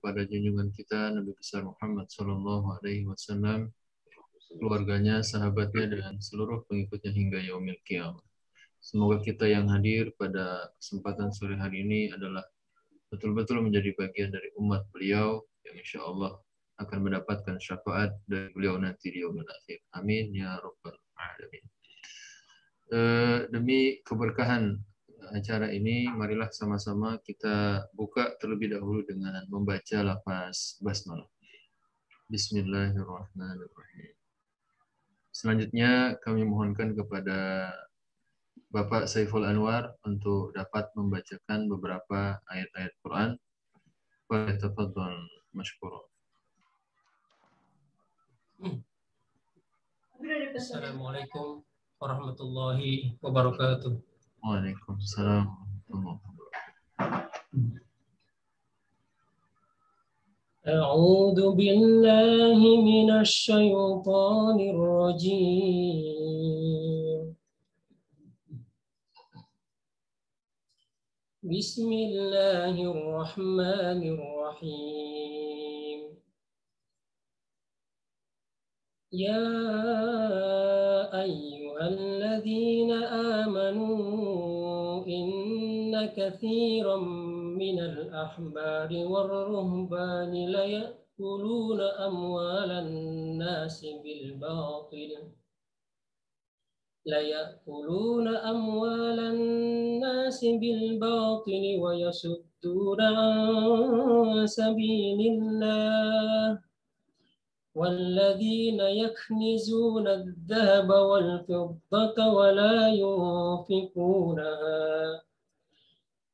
kepada junjungan kita Nabi besar Muhammad Sallallahu Alaihi Wasallam, keluarganya, sahabatnya, dan seluruh pengikutnya hingga yaumil qiyamah. Semoga kita yang hadir pada kesempatan sore hari ini adalah betul-betul menjadi bagian dari umat beliau yang insya Allah akan mendapatkan syafaat dari beliau nanti di yaumil akhir. Amin ya rabbal alamin. Demi keberkahan acara ini, marilah sama-sama kita buka terlebih dahulu dengan membaca lafaz basmalah. Bismillahirrahmanirrahim. Selanjutnya kami mohonkan kepada Bapak Saiful Anwar untuk dapat membacakan beberapa ayat-ayat Quran. Tafadhal mashkurun. Assalamualaikum warahmatullahi wabarakatuh. Waalaikumsalam warahmatullahi wabarakatuh. أعوذ بالله من الشيطان الرجيم. بسم الله الرحمن الرحيم. يا أيها الذين آمنوا إن كثيرا من الأحبار والرهبان ليأكلون أموال الناس بالباطل ويصدون عن سبيل الله والذين يكنزون الذهب والفضة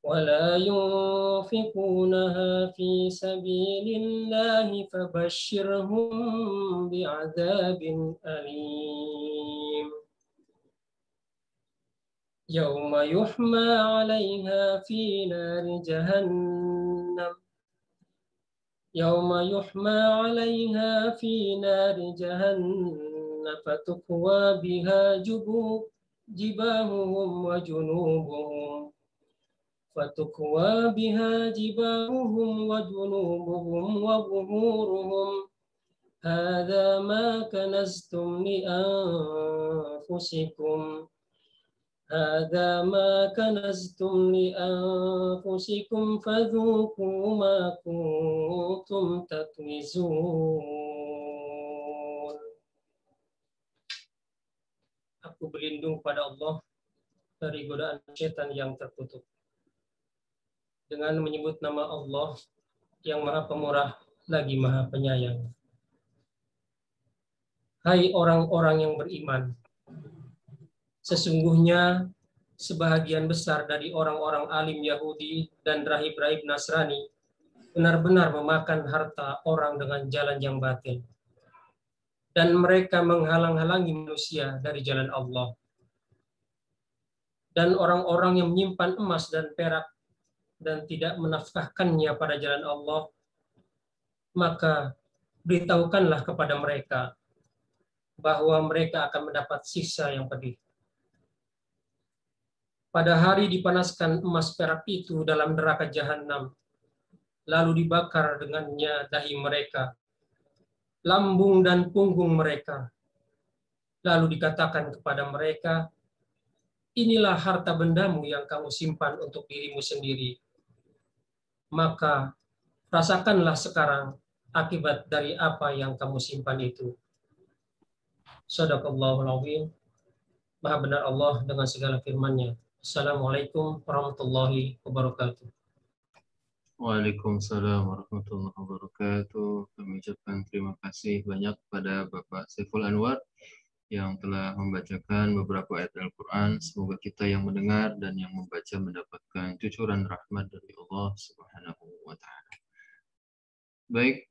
ولا ينفقونها في سبيل الله فبشرهم بعذاب أليم يوم يحمى عليها في نار جهنم فتكوى بها جباههم وجنوبهم وظهورهم هذا ما كنزتم لأنفسكم فذوقوا ما كنتم تكنزون. Aku berlindung pada Allah dari godaan setan yang terkutuk. Dengan menyebut nama Allah yang Maha Pemurah lagi Maha Penyayang. Hai orang-orang yang beriman, sesungguhnya sebahagian besar dari orang-orang alim Yahudi dan rahib-rahib Nasrani benar-benar memakan harta orang dengan jalan yang batil. Dan mereka menghalang-halangi manusia dari jalan Allah. Dan orang-orang yang menyimpan emas dan perak dan tidak menafkahkannya pada jalan Allah, maka beritahukanlah kepada mereka bahwa mereka akan mendapat siksa yang pedih. Pada hari dipanaskan emas perak itu dalam neraka jahanam, lalu dibakar dengannya dahi mereka, lambung dan punggung mereka. Lalu dikatakan kepada mereka, inilah harta bendamu yang kamu simpan untuk dirimu sendiri. Maka rasakanlah sekarang akibat dari apa yang kamu simpan itu. Shadaqallahul Azim. Maha benar Allah dengan segala firman-Nya. Assalamualaikum warahmatullahi wabarakatuh. Waalaikumsalam warahmatullahi wabarakatuh. Kami ucapkan terima kasih banyak pada Bapak Saiful Anwar yang telah membacakan beberapa ayat Al-Quran. Semoga kita yang mendengar dan yang membaca mendapatkan cucuran rahmat dari Allah Subhanahu wa Ta'ala. Baik,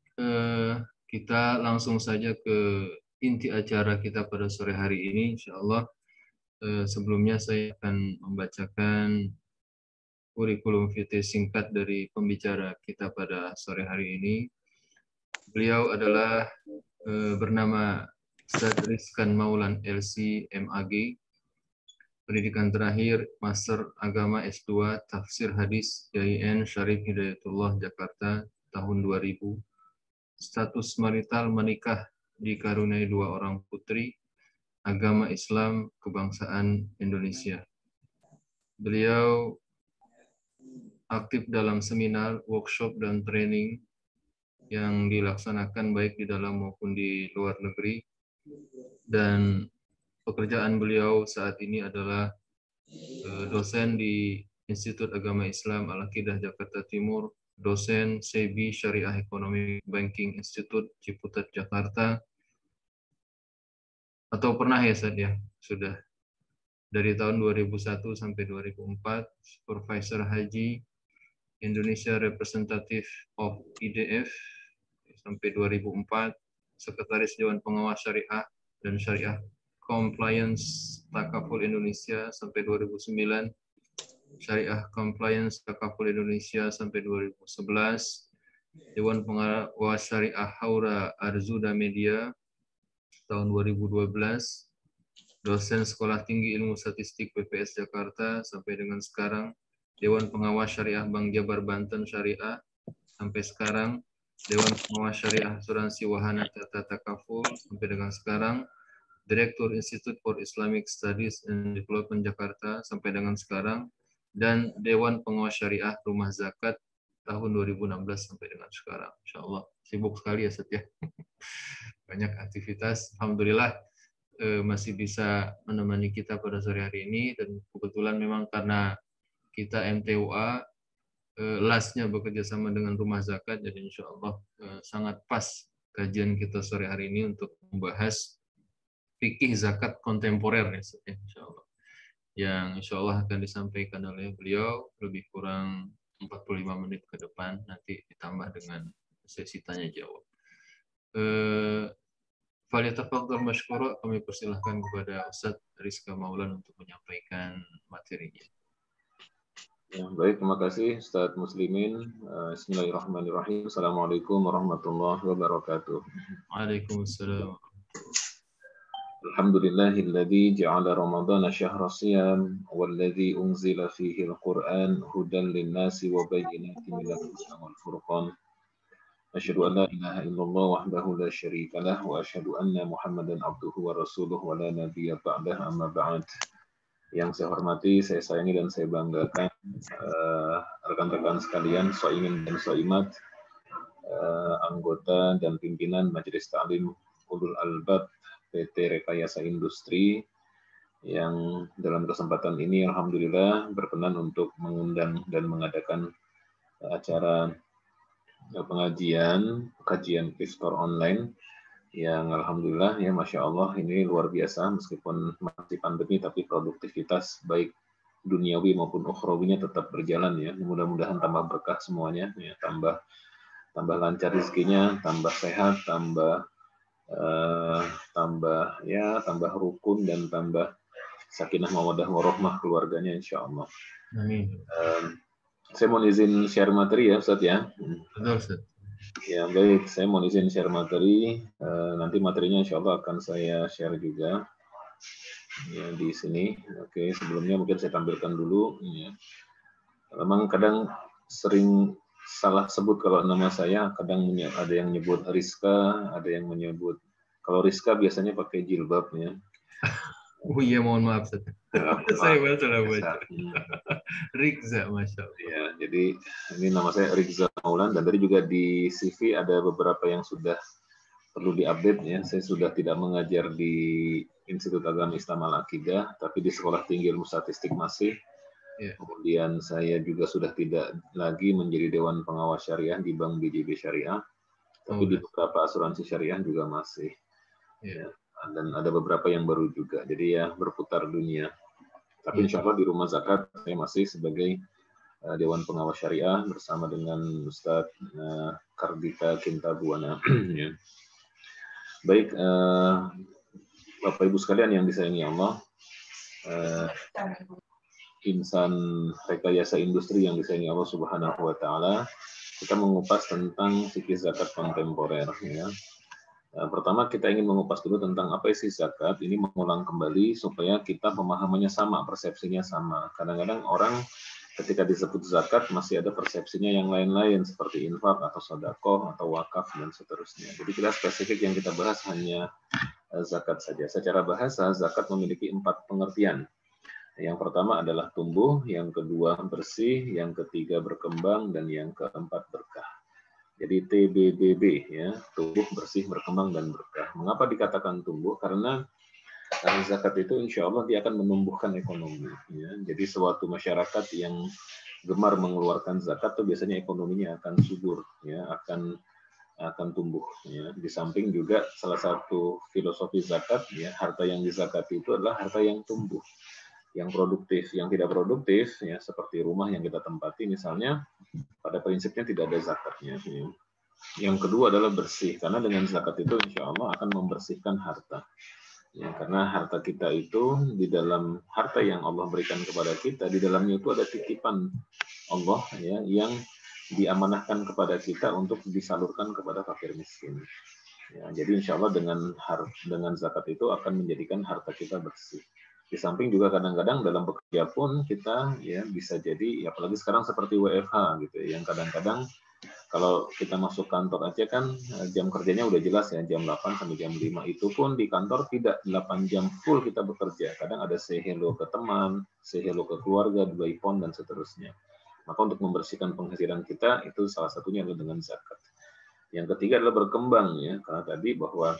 kita langsung saja ke inti acara kita pada sore hari ini, insya Allah. Sebelumnya saya akan membacakan kurikulum vitae singkat dari pembicara kita pada sore hari ini. Beliau adalah bernama Ustaz Rizkan Maulan LC MAG, pendidikan terakhir Master Agama S2 Tafsir Hadis YIN Syarif Hidayatullah Jakarta tahun 2000. Status marital menikah, dikaruniai 2 orang putri, agama Islam, kebangsaan Indonesia. Beliau aktif dalam seminar, workshop, dan training yang dilaksanakan baik di dalam maupun di luar negeri. Dan pekerjaan beliau saat ini adalah dosen di Institut Agama Islam Al-Aqidah Jakarta Timur, dosen SEBI Syariah Economic Banking Institute Ciputat Jakarta. Atau pernah ya Ustaz ya? Sudah. Dari tahun 2001 sampai 2004, Supervisor Haji Indonesia Representative of IDF sampai 2004, Sekretaris Dewan Pengawas Syariah dan Syariah Compliance Takaful Indonesia sampai 2009, Syariah Compliance Takaful Indonesia sampai 2011, Dewan Pengawas Syariah Haura Arzuda Media tahun 2012, dosen Sekolah Tinggi Ilmu Statistik PPS Jakarta sampai dengan sekarang, Dewan Pengawas Syariah Bank Jabar Banten Syariah sampai sekarang, Dewan Pengawas Syariah Asuransi Wahana Tata Takaful sampai dengan sekarang, Direktur Institute for Islamic Studies and Development Jakarta sampai dengan sekarang, dan Dewan Pengawas Syariah Rumah Zakat tahun 2016 sampai dengan sekarang. Insya Allah sibuk sekali ya Ustaz ya. Banyak aktivitas. Alhamdulillah masih bisa menemani kita pada sore hari ini, dan kebetulan memang karena kita MTUA lasnya bekerja sama dengan Rumah Zakat, jadi insya Allah sangat pas kajian kita sore hari ini untuk membahas fikih zakat kontemporer ya, insya Allah. Yang insya Allah akan disampaikan oleh beliau lebih kurang 45 menit ke depan, nanti ditambah dengan sesi tanya jawab. Falyatafadhal masykura, kami persilahkan kepada Ustadz Rizka Maulan untuk menyampaikan materinya. Ya, baik, terima kasih Ustaz Muslimin. Bismillahirrahmanirrahim. Assalamualaikum warahmatullahi wabarakatuh. Waalaikumsalam. Alhamdulillahilladzi ja'ala Ramadhana syahra shiyam walladzi unzila fihi al-Qur'an hudan lin-nasi wa bayyinatin minal huda wal furqan. Asyhadu an la ilaha illallah wahdahu la syarika lah wa asyhadu anna Muhammadan abduhu wa rasuluhu wa la nabiyya ba'dahu, amma ba'd. Yang saya hormati, saya sayangi dan saya banggakan rekan-rekan sekalian, soimin dan soimat, anggota dan pimpinan Majelis Ta'lim Ulul Albab PT Rekayasa Industri, yang dalam kesempatan ini alhamdulillah berkenan untuk mengundang dan mengadakan acara pengajian iftar online yang alhamdulillah ya Masya Allah ini luar biasa, meskipun masih pandemi tapi produktivitas baik duniawi maupun ukhrawinya tetap berjalan ya. Mudah-mudahan tambah berkah semuanya ya, tambah lancar rezekinya, tambah sehat, tambah rukun dan tambah sakinah mawaddah warahmah keluarganya insya Allah. Amin. Saya mau izin share materi ya Ustaz ya. Betul Ustaz. Ya baik, saya mau izin share materi. Nanti materinya insya Allah akan saya share juga ya di sini. Oke, sebelumnya mungkin saya tampilkan dulu. Ya. Memang kadang sering salah sebut kalau nama saya. Kadang ada yang menyebut Rizka, ada yang menyebut, kalau Rizka biasanya pakai jilbab ya. Oh iya, mohon maaf Ustaz. Saya salah baca. Rizka, Masya Allah. Ya, jadi ini nama saya Rizka Maulan, dan tadi juga di CV ada beberapa yang sudah perlu diupdate ya. Saya sudah tidak mengajar di Institut Agama Islam Al-Aqidah, tapi di Sekolah Tinggi Ilmu Statistik masih. Yeah. Kemudian saya juga sudah tidak lagi menjadi Dewan Pengawas Syariah di Bank BJB Syariah, tapi di beberapa asuransi syariah juga masih. Yeah. Ya. Dan ada beberapa yang baru juga. Jadi ya berputar dunia. Tapi insya Allah di Rumah Zakat saya masih sebagai Dewan Pengawas Syariah bersama dengan Ustadz Kardika Kintabuana. Ya. Baik, Bapak Ibu sekalian yang disayangi Allah, insan rekayasa industri yang disayangi Allah Subhanahu wa Ta'ala, kita mengupas tentang fikih zakat kontemporer. Ya. Pertama kita ingin mengupas dulu tentang apa isi zakat, ini mengulang kembali supaya kita pemahamannya sama, persepsinya sama. Kadang-kadang orang ketika disebut zakat masih ada persepsinya yang lain-lain seperti infak atau sedekah atau wakaf dan seterusnya. Jadi kita spesifik yang kita bahas hanya zakat saja. Secara bahasa zakat memiliki 4 pengertian. Yang pertama adalah tumbuh, yang kedua bersih, yang ketiga berkembang, dan yang keempat berkah. Jadi TBBB ya, tumbuh, bersih, berkembang, dan berkah. Mengapa dikatakan tumbuh? Karena zakat itu insya Allah dia akan menumbuhkan ekonomi. Ya. Jadi suatu masyarakat yang gemar mengeluarkan zakat itu biasanya ekonominya akan subur, ya, akan tumbuh. Ya. Di samping juga salah satu filosofi zakat, ya, harta yang dizakati itu adalah harta yang tumbuh, yang produktif. Yang tidak produktif, ya, seperti rumah yang kita tempati misalnya, pada prinsipnya tidak ada zakatnya. Ya. Yang kedua adalah bersih, karena dengan zakat itu insya Allah akan membersihkan harta. Ya, karena harta kita itu di dalam harta yang Allah berikan kepada kita, di dalamnya itu ada titipan Allah ya yang diamanahkan kepada kita untuk disalurkan kepada fakir miskin. Ya, jadi insya Allah dengan zakat itu akan menjadikan harta kita bersih. Di samping juga kadang-kadang dalam bekerja pun kita ya bisa jadi, apalagi sekarang seperti WFH gitu ya, yang kadang-kadang kalau kita masuk kantor aja kan jam kerjanya udah jelas ya, jam 8 sampai jam 5. Itu pun di kantor tidak 8 jam full kita bekerja. Kadang ada say hello ke teman, say hello ke keluarga, by phone, dan seterusnya. Maka untuk membersihkan penghasilan kita, itu salah satunya adalah dengan zakat. Yang ketiga adalah berkembang ya, karena tadi bahwa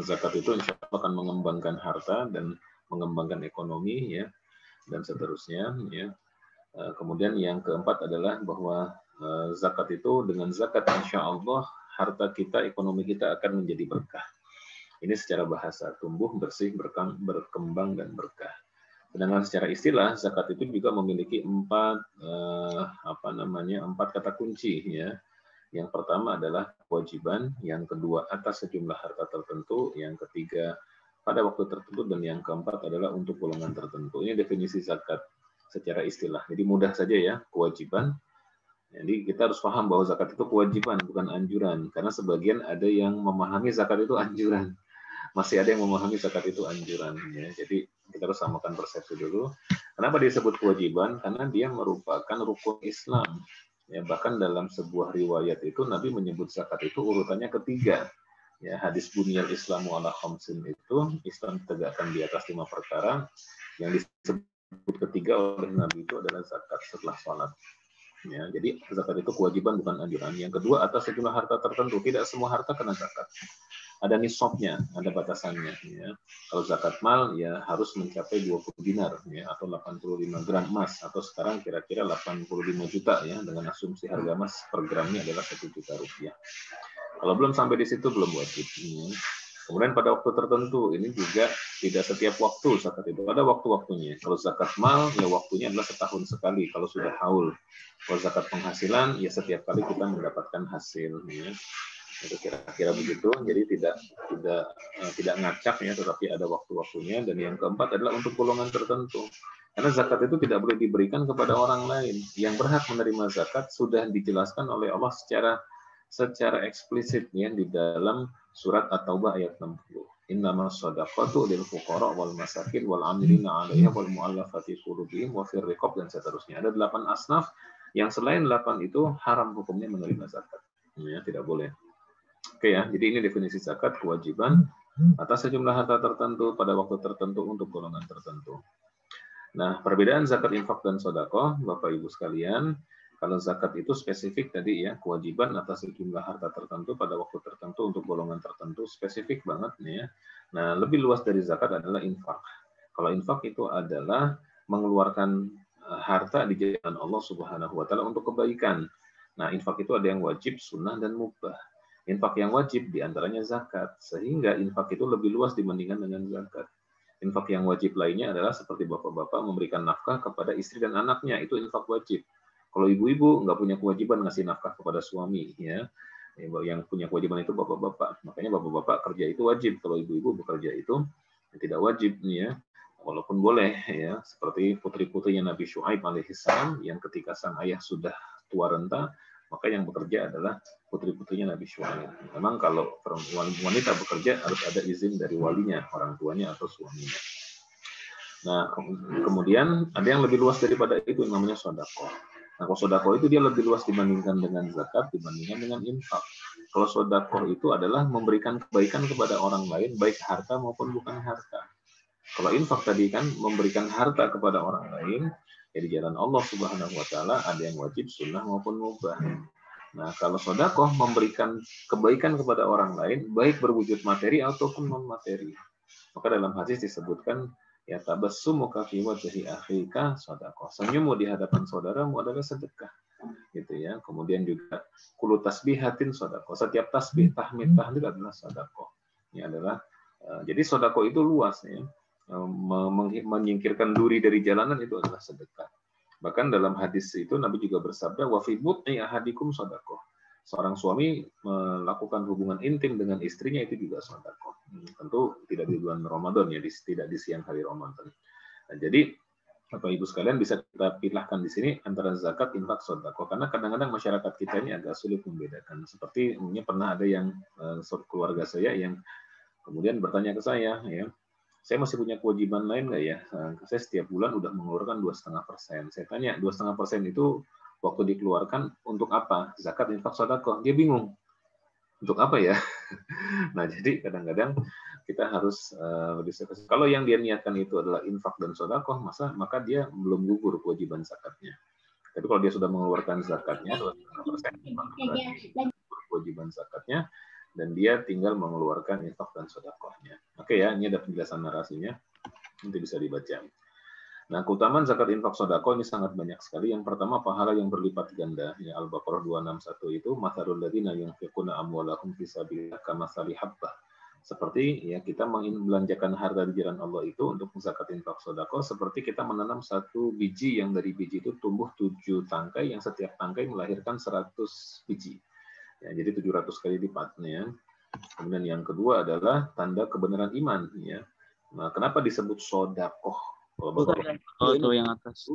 zakat itu insya Allah akan mengembangkan harta dan mengembangkan ekonomi ya, dan seterusnya ya. Kemudian yang keempat adalah bahwa zakat itu, dengan zakat insya Allah harta kita, ekonomi kita akan menjadi berkah. Ini secara bahasa, tumbuh, bersih, berkembang, dan berkah. Sedangkan secara istilah zakat itu juga memiliki 4 kata kunci ya. Yang pertama adalah kewajiban, yang kedua atas sejumlah harta tertentu, yang ketiga pada waktu tertentu, dan yang keempat adalah untuk golongan tertentu. Ini definisi zakat secara istilah. Jadi mudah saja ya, kewajiban. Jadi kita harus paham bahwa zakat itu kewajiban, bukan anjuran. Karena sebagian ada yang memahami zakat itu anjuran. Masih ada yang memahami zakat itu anjuran. Ya. Jadi kita harus samakan persepsi dulu. Kenapa disebut kewajiban? Karena dia merupakan rukun Islam. Ya, bahkan dalam sebuah riwayat itu Nabi menyebut zakat itu urutannya ketiga. Ya, hadis bunyal Islamu ala khamsin itu, Islam ditegakkan di atas 5 perkara. Yang disebut ketiga oleh Nabi itu adalah zakat setelah sholat. Ya, jadi zakat itu kewajiban, bukan anjuran. Yang kedua, atas sejumlah harta tertentu. Tidak semua harta kena zakat. Ada nisabnya, ada batasannya. Ya. Kalau zakat mal ya harus mencapai 20 dinar ya, atau 85 gram emas, atau sekarang kira-kira 85 juta ya, dengan asumsi harga emas per gramnya adalah 1 juta rupiah. Kalau belum sampai di situ belum wajib. Ya. Kemudian pada waktu tertentu, ini juga tidak setiap waktu zakat itu, ada waktu-waktunya. Kalau zakat mal, ya waktunya adalah setahun sekali kalau sudah haul. Kalau zakat penghasilan, ya setiap kali kita mendapatkan hasil. Ya. Itu kira-kira begitu. Jadi tidak ngacak ya, tetapi ada waktu-waktunya. Dan yang keempat adalah untuk golongan tertentu. Karena zakat itu tidak boleh diberikan kepada orang lain. Yang berhak menerima zakat sudah dijelaskan oleh Allah secara eksplisit ya di dalam surat At-Taubah ayat 60. Innamas shadaqatu lil fuqara wal masakin wal 'amilina 'alaiha wal mu'allafati qulubihim wa fir riqab, dan seterusnya. Ada 8 asnaf yang selain 8 itu haram hukumnya menerima zakat. Ya, tidak boleh. Oke ya, jadi ini definisi zakat, kewajiban atas sejumlah harta tertentu pada waktu tertentu untuk golongan tertentu. Nah, perbedaan zakat, infak, dan sedekah, Bapak Ibu sekalian, kalau zakat itu spesifik tadi ya, kewajiban atas sejumlah harta tertentu pada waktu tertentu untuk golongan tertentu, spesifik banget nih ya. Nah, lebih luas dari zakat adalah infak. Kalau infak itu adalah mengeluarkan harta di jalan Allah Subhanahu wa taala untuk kebaikan. Nah, infak itu ada yang wajib, sunnah, dan mubah. Infak yang wajib diantaranya zakat, sehingga infak itu lebih luas dibandingkan dengan zakat. Infak yang wajib lainnya adalah seperti bapak-bapak memberikan nafkah kepada istri dan anaknya, itu infak wajib. Kalau ibu-ibu nggak punya kewajiban ngasih nafkah kepada suami, ya, yang punya kewajiban itu bapak-bapak. Makanya bapak-bapak kerja itu wajib. Kalau ibu-ibu bekerja itu tidak wajib, ya. Walaupun boleh, ya, seperti putri-putrinya Nabi Syuaib alaihissalam yang ketika sang ayah sudah tua renta, maka yang bekerja adalah putri-putrinya Nabi Syuaib. Memang kalau wanita bekerja harus ada izin dari walinya, orang tuanya atau suaminya. Nah, kemudian ada yang lebih luas daripada itu, namanya sodako. Nah, kalau sodako itu dia lebih luas dibandingkan dengan zakat, dibandingkan dengan infak. Kalau sodako itu adalah memberikan kebaikan kepada orang lain, baik harta maupun bukan harta. Kalau infak tadi kan memberikan harta kepada orang lain, ya di jalan Allah Subhanahu Wa Taala ada yang wajib, sunnah maupun mubah. Nah, kalau sodako memberikan kebaikan kepada orang lain, baik berwujud materi ataupun non materi. Maka dalam hadis disebutkan ya tabassumuka fi wajhi akhika sedekah. Senyummu di hadapan saudaramu adalah sedekah. Gitu ya. Kemudian juga kulu tasbihatin sedekah. Setiap tasbih, tahmid, tahlil adalah sedekah. Ini adalah jadi sedekah itu luas ya. Menyingkirkan duri dari jalanan itu adalah sedekah. Bahkan dalam hadis itu Nabi juga bersabda wa fi butni ahadikum sedekah. Seorang suami melakukan hubungan intim dengan istrinya itu juga sedekah. Tentu tidak di bulan Ramadan ya, tidak di siang hari Ramadan. Nah, jadi Bapak Ibu sekalian bisa kita pilahkan di sini antara zakat, infak, sedekah. Karena kadang-kadang masyarakat kita ini agak sulit membedakan. Seperti pernah ada yang keluarga saya yang kemudian bertanya ke saya, ya, saya masih punya kewajiban lain nggak ya? Saya setiap bulan udah mengeluarkan 2,5%. Saya tanya 2,5% itu waktu dikeluarkan untuk apa? Zakat, infak, sedekah. Dia bingung. Untuk apa ya? Nah, jadi kadang-kadang kita harus lebih serius. Kalau yang dia niatkan itu adalah infak dan sedekah, maka dia belum gugur kewajiban zakatnya. Tapi kalau dia sudah mengeluarkan zakatnya 2,5%, kewajiban zakatnya, dan dia tinggal mengeluarkan infak dan sedekahnya. Oke ya, ini ada penjelasan narasinya. Nanti bisa dibaca. Nah, keutamaan zakat, infak, sedekah ini sangat banyak sekali. Yang pertama, pahala yang berlipat ganda. Ya, Al-Baqarah 261 itu, mathalul ladzina yunfiquna amwalahum fi sabilillah kamathali habbah. Seperti ya kita membelanjakan harta di jalan Allah itu untuk zakat, infak, sedekah seperti kita menanam satu biji yang dari biji itu tumbuh 7 tangkai yang setiap tangkai melahirkan 100 biji. Ya, jadi 700 kali lipatnya. Kemudian yang kedua adalah tanda kebenaran iman. Ya. Nah, kenapa disebut sodakoh? Itu yang atas.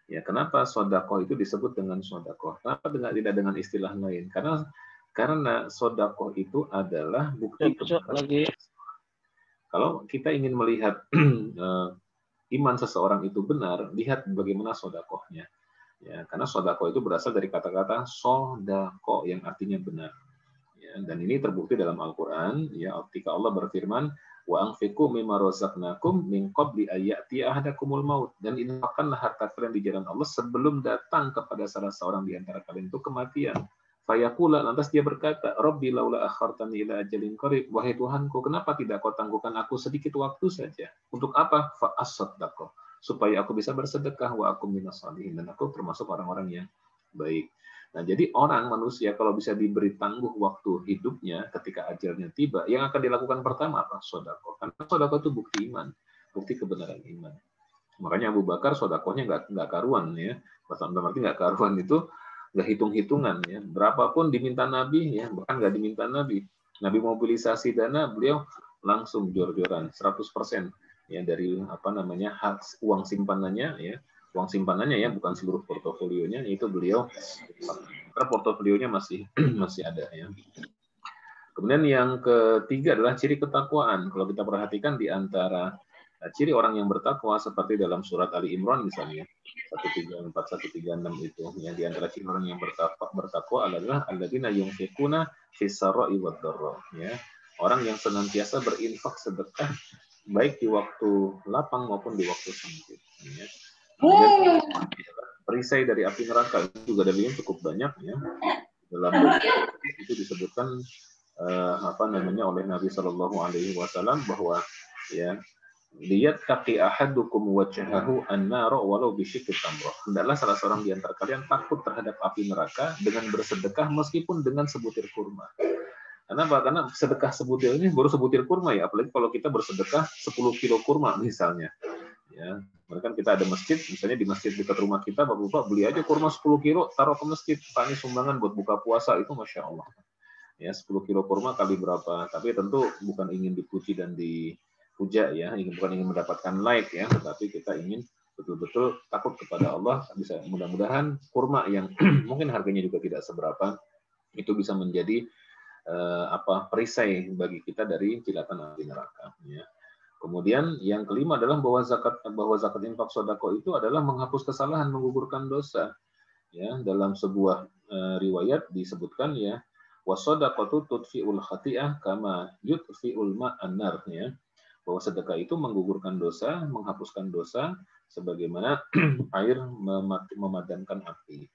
Ya, kenapa sodakoh itu disebut dengan sodakoh? Kenapa tidak dengan istilah lain? Karena sodakoh itu adalah bukti kebenaran. Kalau kita ingin melihat iman seseorang itu benar, lihat bagaimana sodakohnya. Ya, karena sodakoh itu berasal dari kata-kata sodako yang artinya benar. Ya, dan ini terbukti dalam Al-Quran. Ya, ketika Allah berfirman, wa anfiqu mimma razaqnakum min qabli ayati ahadakumul maut, dan infakkanlah harta kalian di jalan Allah sebelum datang kepada salah seorang di antara kalian itu kematian. Fayaqula, lantas dia berkata, Rabbi laula akhartani ila ajalin qarib, wahai Tuhanku, kenapa tidak kau tangguhkan aku sedikit waktu saja? Untuk apa? Fa asaddaqo, supaya aku bisa bersedekah, wa aku minas shalihin, dan aku termasuk orang-orang yang baik. Nah, jadi orang manusia kalau bisa diberi tangguh waktu hidupnya ketika ajalnya tiba, yang akan dilakukan pertama apa? Sedekah. Karena sedekah itu bukti iman, bukti kebenaran iman. Makanya Abu Bakar sedekahnya nggak karuan ya. Berarti nggak karuan itu nggak hitung-hitungan ya. Berapapun diminta Nabi ya, bahkan nggak diminta Nabi. Nabi mobilisasi dana, beliau langsung jor-joran 100% ya dari uang simpanannya ya. Uang simpanannya ya, bukan seluruh portofolionya, itu beliau, karena portofolionya masih ada ya. Kemudian yang ketiga adalah ciri ketakwaan. Kalau kita perhatikan di antara ciri orang yang bertakwa seperti dalam surat Ali Imran misalnya 134 136 itu ya, di antara ciri orang yang bertakwa adalah alladzina yunfiquna fis sarai wad dharra ya. Orang yang senantiasa berinfak sedekah baik di waktu lapang maupun di waktu sempit ya. Perisai dari api neraka itu juga dalilnya cukup banyak ya. Dalam itu disebutkan oleh Nabi Shallallahu Alaihi Wasallam bahwa ya lihat kaki ahadukum wajhahu an-nar walau bisyikki tamrah. Hendaklah salah seorang di antara kalian takut terhadap api neraka dengan bersedekah meskipun dengan sebutir kurma. Kenapa? Karena sedekah sebutir ini baru sebutir kurma ya, apalagi kalau kita bersedekah 10 kilo kurma misalnya. Ya, mereka kita ada masjid, misalnya di masjid dekat rumah kita, Bapak-bapak beli aja kurma 10 kilo, taruh ke masjid, Pak, ini sumbangan buat buka puasa, itu Masya Allah. Ya, 10 kilo kurma kali berapa? Tapi tentu bukan ingin dipuji dan dipuja ya, bukan ingin mendapatkan like ya, tetapi kita ingin betul-betul takut kepada Allah. Bisa mudah-mudahan kurma yang mungkin harganya juga tidak seberapa, itu bisa menjadi perisai bagi kita dari cilatan api neraka. Ya. Kemudian yang kelima adalah bahwa zakat infak sodako itu adalah menghapus kesalahan, menggugurkan dosa. Ya, dalam sebuah riwayat disebutkan ya, wasodaqatu tudfi'ul khati'ah kama yudfi'ul ma'an nar, ya. Bahwa sedekah itu menggugurkan dosa, menghapuskan dosa sebagaimana air memadamkan api.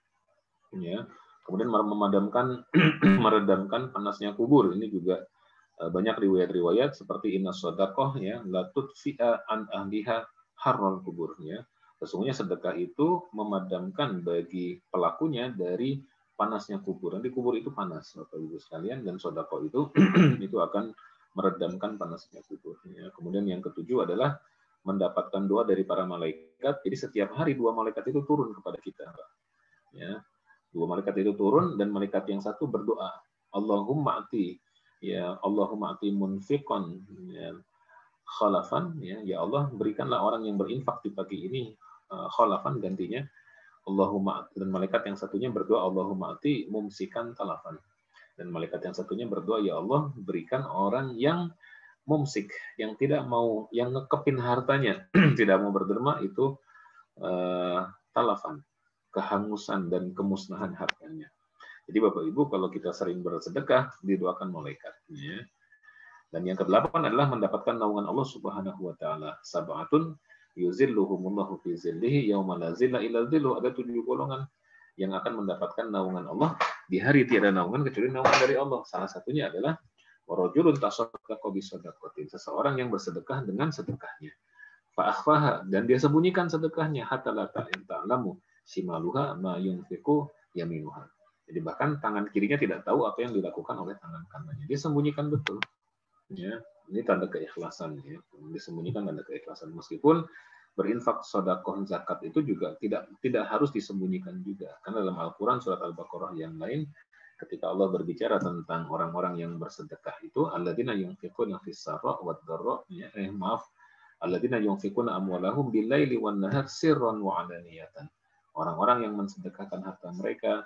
Ya. Kemudian meredamkan panasnya kubur. Ini juga banyak riwayat-riwayat seperti inna sodakoh ya la tudfi'a an ahliha harral kubur, ya. Sesungguhnya sedekah itu memadamkan bagi pelakunya dari panasnya kubur. Nanti kubur itu panas, Bapak Ibu sekalian, dan sodakoh itu itu akan meredamkan panasnya kubur. Ya. Kemudian yang ketujuh adalah mendapatkan doa dari para malaikat. Jadi setiap hari 2 malaikat itu turun kepada kita. Ya. 2 malaikat itu turun dan malaikat yang satu berdoa, Allahumma ati, ya Allahumma ati munfiqan ya, khalafan, ya Allah berikanlah orang yang berinfak di pagi ini khalafan, gantinya Allahumma, dan malaikat yang satunya berdoa Allahumma ati mumsikan talafan, dan malaikat yang satunya berdoa ya Allah berikan orang yang mumsik, yang tidak mau, yang ngekepin hartanya tidak mau berderma itu talafan, kehangusan dan kemusnahan hartanya. Jadi Bapak Ibu, kalau kita sering bersedekah, didoakan malaikatnya. Dan yang kedelapan adalah mendapatkan naungan Allah Subhanahu wa taala. Sab'atun yuzilluhumullahu fi zillihi yauma la zilla illa zilluh. Ada 7 golongan yang akan mendapatkan naungan Allah di hari tiada naungan kecuali naungan dari Allah. Salah satunya adalah warajulun tasaddaqa bi shadaqatin. Seseorang yang bersedekah dengan sedekahnya. Fa akhfaha, dan dia sembunyikan sedekahnya hatta la ta'lamu shimaluha ma yunfiqu yaminuha. Jadi bahkan tangan kirinya tidak tahu apa yang dilakukan oleh tangan kanannya. Dia sembunyikan betul. Ya, ini tanda keikhlasan. Ya. Disembunyikan tanda keikhlasan. Meskipun berinfak sedekah zakat itu juga tidak harus disembunyikan juga. Karena dalam Al-Quran surat Al-Baqarah yang lain, ketika Allah berbicara tentang orang-orang yang bersedekah itu, alladzina yunfiquna fis sarra wad dharra, alladzina yunfiquna amwalahum bil laili wan nahar sirran wa alaniyatan. Orang-orang yang mensedekahkan harta mereka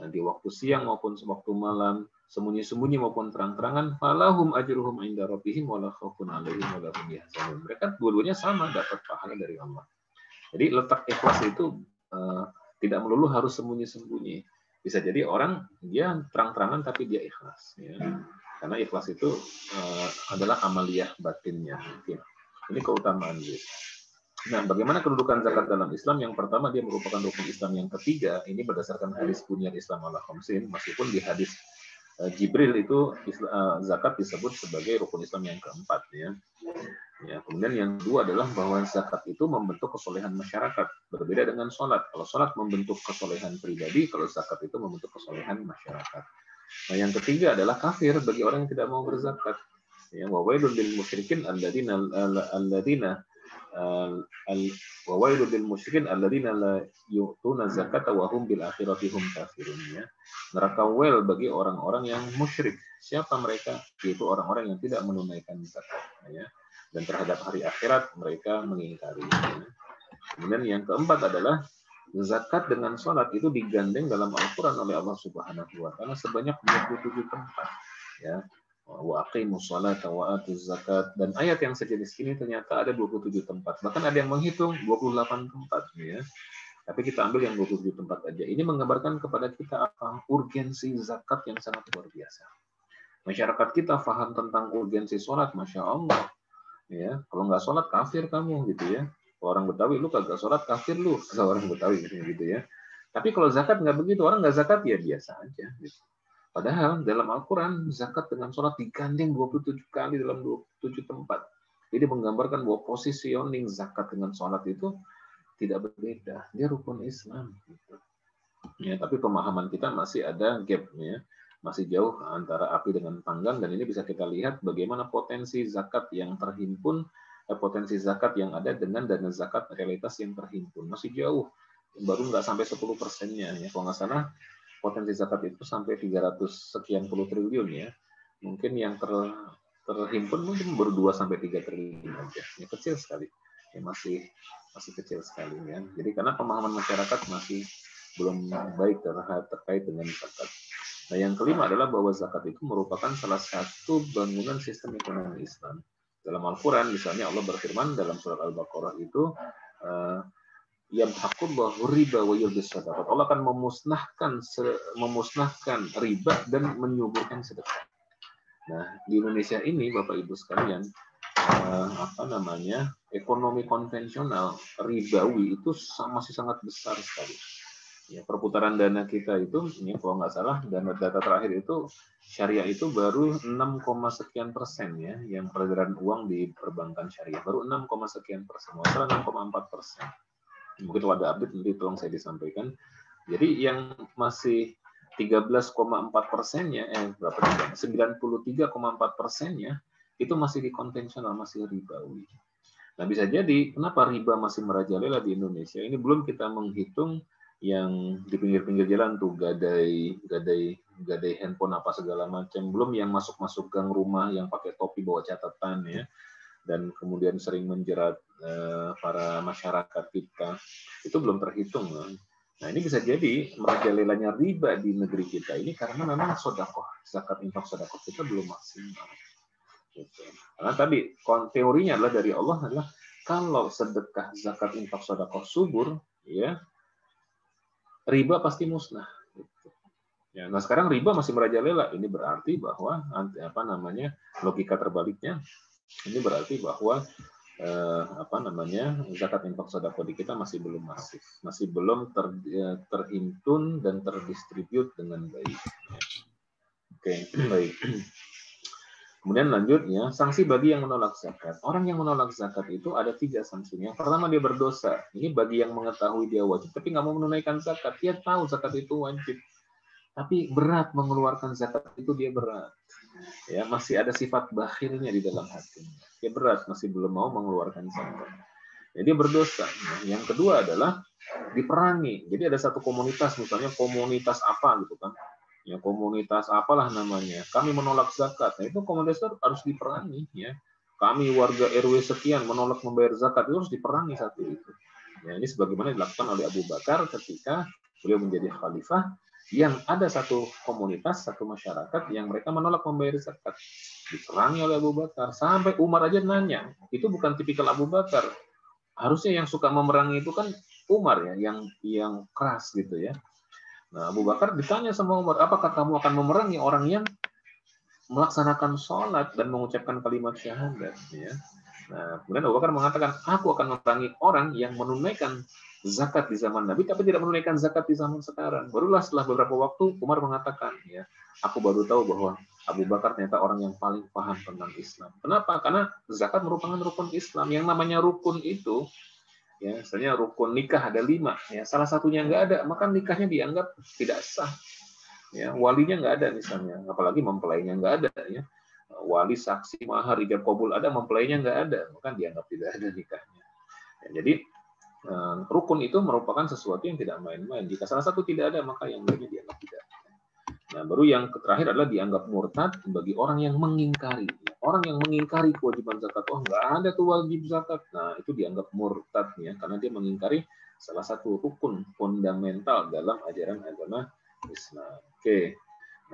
di waktu siang maupun waktu malam, sembunyi-sembunyi maupun terang-terangan, falahum ajruhum inda rabbihim wala khaufun 'alaihim wala hum yahzanun. Mereka dua-duanya sama dapat pahala dari Allah. Jadi letak ikhlas itu tidak melulu harus sembunyi-sembunyi. Bisa jadi orang dia terang-terangan tapi dia ikhlas, ya. Karena ikhlas itu adalah amaliyah batinnya. Ini keutamaan dia. Nah, bagaimana kedudukan zakat dalam Islam? Yang pertama, dia merupakan rukun Islam yang ketiga. Ini berdasarkan hadis bunyan Islam ala khamsin. Meskipun di hadis Jibril itu zakat disebut sebagai rukun Islam yang keempat. Ya, kemudian yang kedua adalah bahwa zakat itu membentuk kesolehan masyarakat. Berbeda dengan sholat. Kalau sholat membentuk kesolehan pribadi, kalau zakat itu membentuk kesolehan masyarakat. Nah, yang ketiga adalah kafir bagi orang yang tidak mau berzakat. Ya, wa wailul lil musyrikin alladzina wa wailul lil musyrikin alladzina la yu'tuna zakata wa hum bil akhirati hum kafirun, ya. Neraka wel bagi orang-orang yang musyrik. Siapa mereka? Yaitu orang-orang yang tidak menunaikan zakat, ya. Dan terhadap hari akhirat mereka mengingkari. Ya. Kemudian yang keempat adalah zakat dengan sholat itu digandeng dalam Al-Quran oleh Allah Subhanahu wa taala sebanyak 27 tempat, ya. Wa aqimus sholata wa atuz zakat, dan ayat yang sejenis ini ternyata ada 27 tempat. Bahkan ada yang menghitung 28 tempat, ya. Tapi kita ambil yang 27 tempat aja. Ini menggambarkan kepada kita apa? Urgensi zakat yang sangat luar biasa. Masyarakat kita paham tentang urgensi sholat, Masya Allah. Ya, kalau nggak sholat kafir kamu, gitu ya. Kalau orang Betawi, lu kagak sholat kafir lu. Kalau orang Betawi gitu ya. Tapi kalau zakat nggak begitu, orang nggak zakat ya biasa aja. Gitu. Padahal dalam Al-Quran zakat dengan sholat digandeng 27 kali dalam 27 tempat. Jadi menggambarkan bahwa positioning zakat dengan sholat itu tidak berbeda. Dia rukun Islam. Gitu. Ya, tapi pemahaman kita masih ada gap-nya. Masih jauh antara api dengan panggang, dan ini bisa kita lihat bagaimana potensi zakat yang terhimpun, potensi zakat yang ada dengan dana zakat realitas yang terhimpun. Masih jauh, baru nggak sampai 10%-nya. Ya. Kalau nggak salah, potensi zakat itu sampai 300 sekian puluh triliun, ya. Mungkin yang terhimpun mungkin baru 2-3 triliun aja. Ya, kecil sekali. Ya, masih kecil sekali, ya. Jadi karena pemahaman masyarakat masih belum baik terkait dengan zakat. Nah, yang kelima adalah bahwa zakat itu merupakan salah satu bangunan sistem ekonomi Islam. Dalam Al-Quran misalnya Allah berfirman dalam surat Al-Baqarah itu yamhaqullahu riba wa yurbis sadaqat. Allah akan memusnahkan riba dan menyuburkan sedekah. Nah, di Indonesia ini Bapak Ibu sekalian, ekonomi konvensional ribawi itu masih sangat besar sekali. Ya, perputaran dana kita itu, ini kalau nggak salah data terakhir itu syariah itu baru 6, sekian persen ya, yang peredaran uang di perbankan syariah baru 6, sekian persen, masalah 6,4%. Mungkin kalau ada update nanti tolong saya disampaikan. Jadi yang masih 13,4%-nya, 93,4%-nya itu masih di konvensional, masih ribawi. Nah, bisa jadi kenapa riba masih merajalela di Indonesia? Ini belum kita menghitung yang di pinggir-pinggir jalan tuh gadai handphone apa segala macam, belum yang masuk gang rumah yang pakai topi bawa catatan ya, dan kemudian sering menjerat para masyarakat kita, itu belum terhitung. Nah, ini bisa jadi merajalelanya riba di negeri kita ini karena memang sedekah, zakat infak sedekah kita belum maksimal. Gitu. Karena tadi teorinya adalah dari Allah adalah kalau sedekah, zakat, infak, sedekah subur, ya riba pasti musnah. Gitu. Ya, nah sekarang riba masih merajalela. Ini berarti bahwa logika terbaliknya. Ini berarti bahwa zakat, infak, sedekah di kita masih belum masif, masih belum terhimpun dan terdistribut dengan baik. Oke, baik. Kemudian lanjutnya, sanksi bagi yang menolak zakat. Orang yang menolak zakat itu ada 3 sanksinya. Yang pertama, dia berdosa. Ini bagi yang mengetahui dia wajib, tapi nggak mau menunaikan zakat. Dia tahu zakat itu wajib, tapi berat mengeluarkan zakat itu, dia berat. Ya, masih ada sifat bakhilnya di dalam hatinya. Dia berat, masih belum mau mengeluarkan zakat. Jadi berdosa. Nah, yang kedua adalah diperangi. Jadi ada satu komunitas, misalnya komunitas apa gitu kan. Ya, komunitas apalah namanya, kami menolak zakat. Nah, itu komunitas harus diperangi ya. Kami warga RW sekian menolak membayar zakat, itu harus diperangi satu itu. Ya, ini sebagaimana dilakukan oleh Abu Bakar ketika beliau menjadi khalifah, yang ada satu komunitas, satu masyarakat yang mereka menolak membayar zakat. Diperangi oleh Abu Bakar. Sampai Umar aja nanya, itu bukan tipikal Abu Bakar. Harusnya yang suka memerangi itu kan Umar ya, yang keras gitu ya. Nah, Abu Bakar ditanya sama Umar, apakah kamu akan memerangi orang yang melaksanakan sholat dan mengucapkan kalimat syahadat? Ya. Nah, kemudian Abu Bakar mengatakan, aku akan memerangi orang yang menunaikan zakat di zaman Nabi, tapi tidak menunaikan zakat di zaman sekarang. Barulah setelah beberapa waktu, Umar mengatakan, ya, aku baru tahu bahwa Abu Bakar ternyata orang yang paling paham tentang Islam. Kenapa? Karena zakat merupakan rukun Islam. Yang namanya rukun itu, ya, misalnya rukun nikah ada 5, ya, salah satunya nggak ada, maka nikahnya dianggap tidak sah. Ya, walinya nggak ada misalnya, apalagi mempelainya nggak ada. Ya, wali, saksi, mahar, ijab kabul ada, mempelainya nggak ada, maka dianggap tidak ada nikahnya. Ya, jadi rukun itu merupakan sesuatu yang tidak main-main. Jika salah satu tidak ada, maka yang lainnya dianggap tidak. Nah, baru yang terakhir adalah dianggap murtad bagi orang yang mengingkari. Orang yang mengingkari kewajiban zakat, oh nggak ada tuh wajib zakat. Nah, itu dianggap murtad ya, karena dia mengingkari salah satu rukun fundamental dalam ajaran agama Islam. Oke.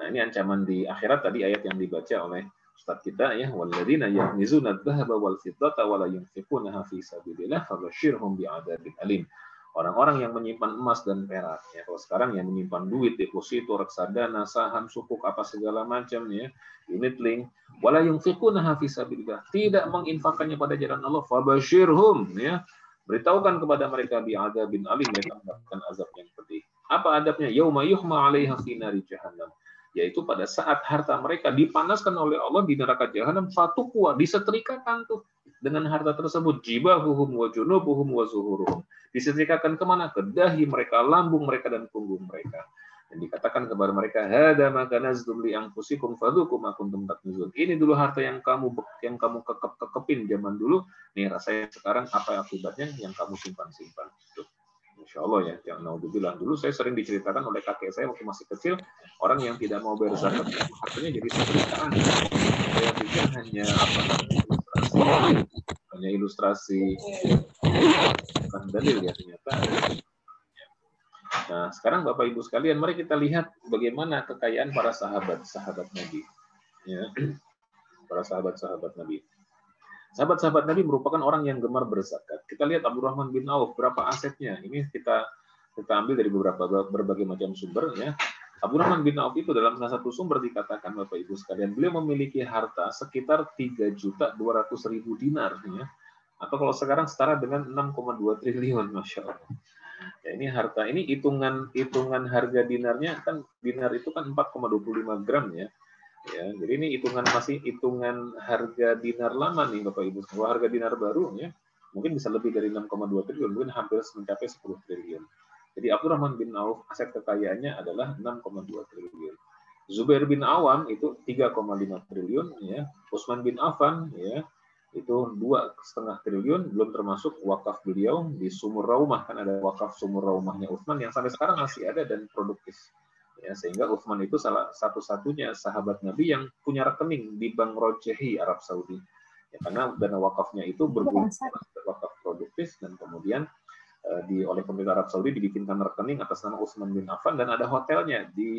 Nah, ini ancaman di akhirat tadi ayat yang dibaca oleh Ustaz kita ya, walladzina yaknizuna adh-dhahaba wal fiddata wa la yunfiqunaha fi sabilillah fabashshirhum bi'adzabin alim. Orang-orang yang menyimpan emas dan perak, ya, kalau sekarang yang menyimpan duit, deposito, reksadana, saham, sukuk, apa segala macam, ya, unit link, wala yunfiqunaha fi sabilillah, tidak menginfakkannya pada jalan Allah, fabashirhum, ya, beritahukan kepada mereka bi'adzabin alim, mereka mendapatkan azab yang pedih. Apa adabnya? Yauma yuhma 'alaiha fi nari jahannam, yaitu pada saat harta mereka dipanaskan oleh Allah di neraka jahanam, fatuqwa, disetrikakan tuh dengan harta tersebut, jibahuhum wa junubuhum wa zuhuruhum, disetrikakan kemana? Ke dahi mereka, lambung mereka, dan punggung mereka. Dan dikatakan kepada mereka, hada ma kanaztum li anfusikum fadzuqu ma kuntum taknizun. Ini dulu harta yang kamu kekepin zaman dulu, nih rasanya sekarang apa akibatnya yang kamu simpan-simpan. Insya Allah ya, yang naudzubillah. Dulu saya sering diceritakan oleh kakek saya waktu masih kecil, orang yang tidak mau bayar zakat, hartanya jadi setrikaan. Saya pikir hanya ilustrasi, bukan dalil ya ternyata. Nah, sekarang Bapak Ibu sekalian, mari kita lihat bagaimana kekayaan para sahabat Nabi. Ya, para sahabat Nabi. Sahabat-sahabat Nabi merupakan orang yang gemar berzakat. Kita lihat Abdurrahman bin Auf, berapa asetnya. Ini kita ambil dari berbagai macam sumber ya. Abdurrahman bin Auf itu dalam salah satu sumber dikatakan Bapak Ibu sekalian, beliau memiliki harta sekitar 3.200.000 dinar ya. Atau kalau sekarang setara dengan 6,2 triliun, Masya Allah. Ya, ini harta, ini hitungan harga dinarnya kan, dinar itu kan 4,25 gram ya. Ya, jadi ini masih hitungan harga dinar lama nih Bapak Ibu. Kalau harga dinar baru ya, mungkin bisa lebih dari 6,2 triliun, mungkin hampir mencapai 10 triliun. Jadi Abdurrahman bin Auf aset kekayaannya adalah 6,2 triliun. Zubair bin Awam itu 3,5 triliun ya. Utsman bin Affan ya, itu 2,5 triliun, belum termasuk wakaf beliau di Sumur Raumah, kan ada wakaf Sumur Raumahnya Utsman yang sampai sekarang masih ada dan produktif. Ya, sehingga Utsman itu salah satu-satunya sahabat Nabi yang punya rekening di Bank Rojehi Arab Saudi. Ya, karena dana wakafnya itu berguna wakaf produktif dan kemudian oleh pemerintah Arab Saudi dibikinkan rekening atas nama Utsman bin Affan dan ada hotelnya di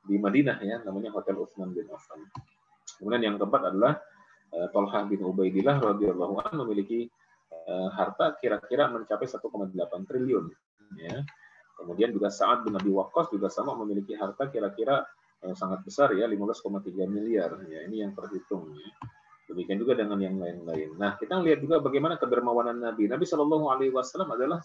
Madinah ya, namanya Hotel Utsman bin Affan. Kemudian yang keempat adalah Tolhah bin Ubaidillah radhiyallahu anhu memiliki harta kira-kira mencapai 1,8 triliun ya. Kemudian juga Sa'ad bin Abi Waqqas juga sama memiliki harta kira-kira sangat besar ya, 15,3 miliar ya. Ini yang terhitung ya. Demikian juga dengan yang lain-lain. Nah, kita lihat juga bagaimana kedermawanan Nabi. Nabi Shallallahu Alaihi Wasallam adalah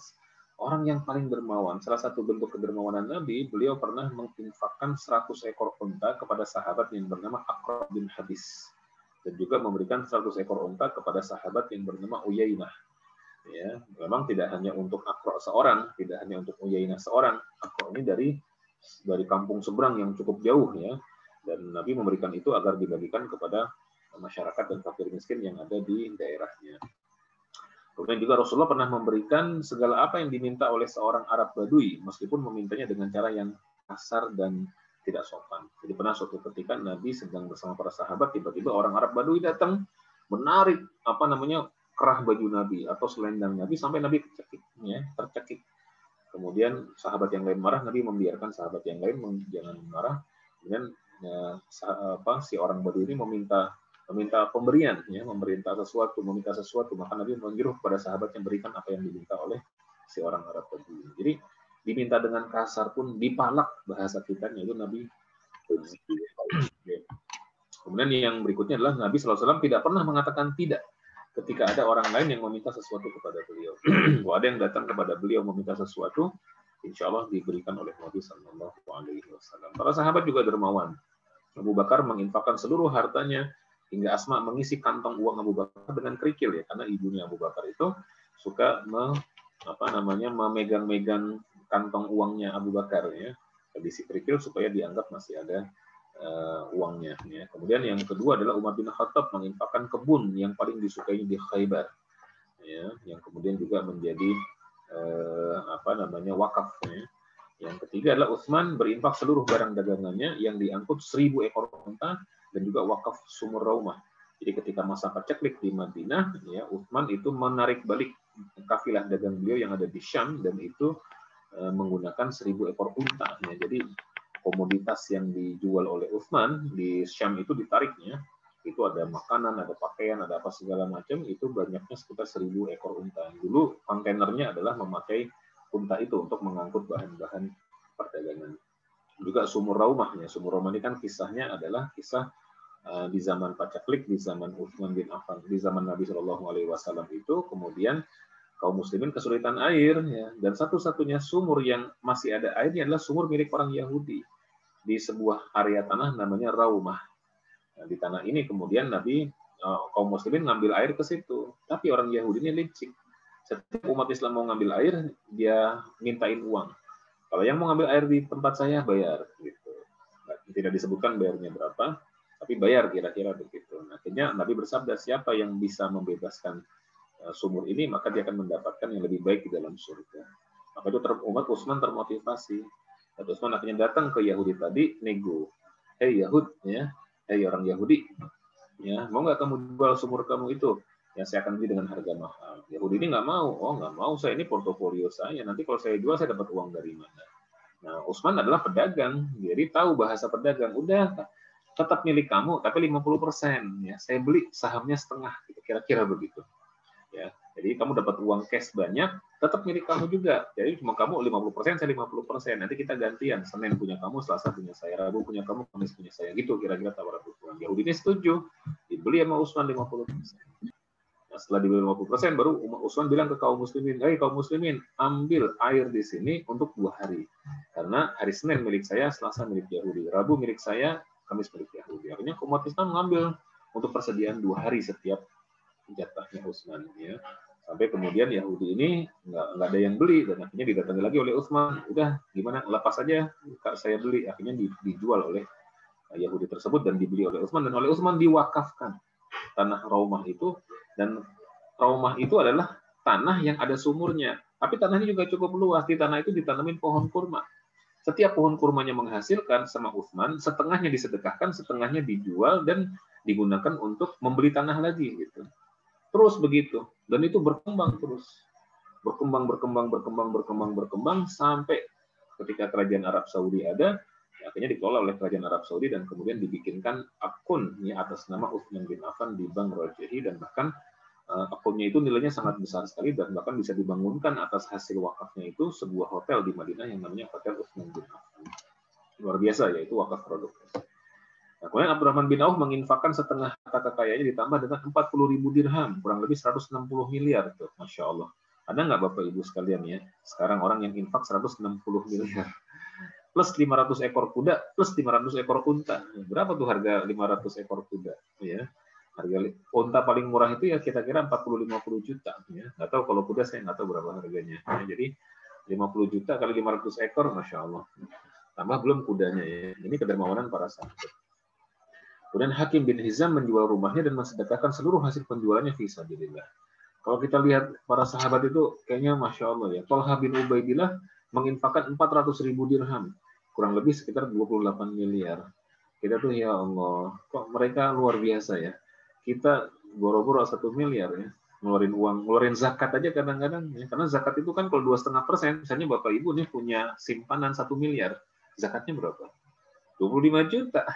orang yang paling dermawan. Salah satu bentuk kedermawanan Nabi, beliau pernah menginfakkan 100 ekor unta kepada sahabat yang bernama Aqra bin Habis. Dan juga memberikan 100 ekor unta kepada sahabat yang bernama Uyainah. Ya, memang tidak hanya untuk Aqra seorang, tidak hanya untuk Uyainah seorang. Aqra ini dari kampung seberang yang cukup jauh ya. Dan Nabi memberikan itu agar dibagikan kepada masyarakat dan fakir miskin yang ada di daerahnya. Kemudian juga Rasulullah pernah memberikan segala apa yang diminta oleh seorang Arab Badui, meskipun memintanya dengan cara yang kasar dan tidak sopan. Jadi pernah suatu ketika Nabi sedang bersama para sahabat, tiba-tiba orang Arab Badui datang menarik kerah baju Nabi atau selendang Nabi sampai Nabi tercekik. Kemudian sahabat yang lain marah, Nabi membiarkan sahabat yang lain jangan marah. Kemudian si orang Badui ini meminta pemberian, ya, meminta sesuatu, maka Nabi menyuruh kepada sahabat yang berikan apa yang diminta oleh si orang Arab tadi. Jadi diminta dengan kasar pun dipalak bahasa kita, yaitu Nabi. Kemudian yang berikutnya adalah Nabi SAW tidak pernah mengatakan tidak ketika ada orang lain yang meminta sesuatu kepada beliau. Kalau ada yang datang kepada beliau meminta sesuatu, insya Allah diberikan oleh Nabi SAW. Para sahabat juga dermawan. Abu Bakar menginfakkan seluruh hartanya hingga Asma mengisi kantong uang Abu Bakar dengan kerikil ya, karena ibunya Abu Bakar itu suka memegang-megang kantong uangnya Abu Bakar ya, diisi kerikil supaya dianggap masih ada uangnya ya. Kemudian yang kedua adalah Umar bin Khattab menginfakkan kebun yang paling disukainya di Khaybar ya, yang kemudian juga menjadi wakaf ya. Yang ketiga adalah Utsman berinfak seluruh barang dagangannya yang diangkut 1.000 ekor unta dan juga wakaf Sumur Raumah. Jadi ketika masa paceklik di Madinah, ya, Utsman itu menarik balik kafilah dagang beliau yang ada di Syam dan itu menggunakan 1.000 ekor unta. Ya. Jadi komoditas yang dijual oleh Utsman di Syam itu ditariknya, itu ada makanan, ada pakaian, ada apa segala macam, itu banyaknya sekitar 1.000 ekor unta. Dulu kontainernya adalah memakai unta itu untuk mengangkut bahan-bahan perdagangan. Juga Sumur Raumah, ya. Sumur Raumah ini kan kisahnya adalah kisah di zaman paceklik, di zaman Utsman bin Affan, di zaman Nabi Shallallahu Alaihi Wasallam itu, kemudian kaum muslimin kesulitan air, ya, dan satu-satunya sumur yang masih ada airnya adalah sumur milik orang Yahudi di sebuah area tanah namanya Raumah. Nah, di tanah ini kemudian Nabi kaum muslimin ngambil air ke situ, tapi orang Yahudi ini licik. Setiap umat Islam mau ngambil air, dia mintain uang. Kalau yang mau ngambil air di tempat saya bayar, gitu. Tidak disebutkan bayarnya berapa, tapi bayar kira-kira begitu. Nah, akhirnya Nabi bersabda, siapa yang bisa membebaskan sumur ini, maka dia akan mendapatkan yang lebih baik di dalam surga. Maka itu umat Utsman termotivasi. Dan Utsman akhirnya datang ke Yahudi tadi, nego. Hei Yahud, ya, hei orang Yahudi, ya, mau nggak kamu jual sumur kamu itu? Yang saya akan beli dengan harga mahal. Yahudi ini nggak mau. Oh, nggak mau, saya ini portofolio saya. Nanti kalau saya jual, saya dapat uang dari mana? Nah, Utsman adalah pedagang. Jadi tahu bahasa pedagang. Udah, tetap milik kamu, tapi 50%. Ya, saya beli sahamnya setengah, gitu. Kira-kira begitu. Ya, jadi kamu dapat uang cash banyak, tetap milik kamu juga. Jadi cuma kamu 50%, saya 50%. Nanti kita gantian. Senin punya kamu, Selasa punya saya, Rabu punya kamu, Kamis punya saya. Gitu kira-kira tawaran Utsman. Yahudi ini setuju. Dibeli sama Utsman 50%. Nah, setelah dibeli 50%, baru Utsman bilang ke kaum muslimin, kaum muslimin, ambil air di sini untuk 2 hari. Karena hari Senin milik saya, Selasa milik Yahudi. Rabu milik saya, Kamis milik Yahudi. Akhirnya umat Islam mengambil untuk persediaan 2 hari setiap jatahnya Utsman, ya. Sampai kemudian Yahudi ini nggak ada yang beli, dan akhirnya didatangi lagi oleh Utsman. Udah, gimana, lepas aja, saya beli. Akhirnya dijual oleh Yahudi tersebut dan dibeli oleh Utsman, dan oleh Utsman diwakafkan tanah Raumah itu. Dan Raumah itu adalah tanah yang ada sumurnya, tapi tanahnya juga cukup luas. Di tanah itu ditanamin pohon kurma. Setiap pohon kurmanya menghasilkan sama Utsman, setengahnya disedekahkan, setengahnya dijual dan digunakan untuk membeli tanah lagi, gitu. Terus begitu, dan itu berkembang terus, berkembang sampai ketika kerajaan Arab Saudi ada, ya, akhirnya dikelola oleh kerajaan Arab Saudi dan kemudian dibikinkan akun ya, atas nama Utsman bin Affan di Bank Rajahi, dan bahkan akunnya itu nilainya sangat besar sekali, dan bahkan bisa dibangunkan atas hasil wakafnya itu sebuah hotel di Madinah yang namanya Hotel Utsman bin Affan. Luar biasa ya, itu wakaf produk. Nah, kemudian Abdurrahman bin Auf menginfakkan setengah harta kekayaannya ditambah dengan 40.000 dirham, kurang lebih 160 miliar. Tuh, Masya Allah. Ada nggak Bapak Ibu sekalian ya, sekarang orang yang infak 160 miliar. Plus 500 ekor kuda, plus 500 ekor unta. Berapa tuh harga 500 ekor kuda? Ya. Harga unta paling murah itu ya kira-kira 40-50 juta. Ya. Nggak tahu kalau kuda saya nggak tahu berapa harganya. Ya, jadi 50 juta kali 500 ekor, Masya Allah. Tambah belum kudanya ya. Ini kedermawanan para sahabat. Kemudian Hakim bin Hizam menjual rumahnya dan mensedekahkan seluruh hasil penjualannya fi sabilillah. Kalau kita lihat para sahabat itu kayaknya Masya Allah ya. Talha bin Ubaidillah menginfakkan 400.000 dirham, kurang lebih sekitar 28 miliar. Kita tuh ya Allah, kok mereka luar biasa ya. Kita boro-boro 1 miliar ya, ngeluarin uang, ngeluarin zakat aja kadang-kadang ya. Karena zakat itu kan kalau 2,5%, misalnya Bapak Ibu nih punya simpanan 1 miliar, zakatnya berapa? 25 juta.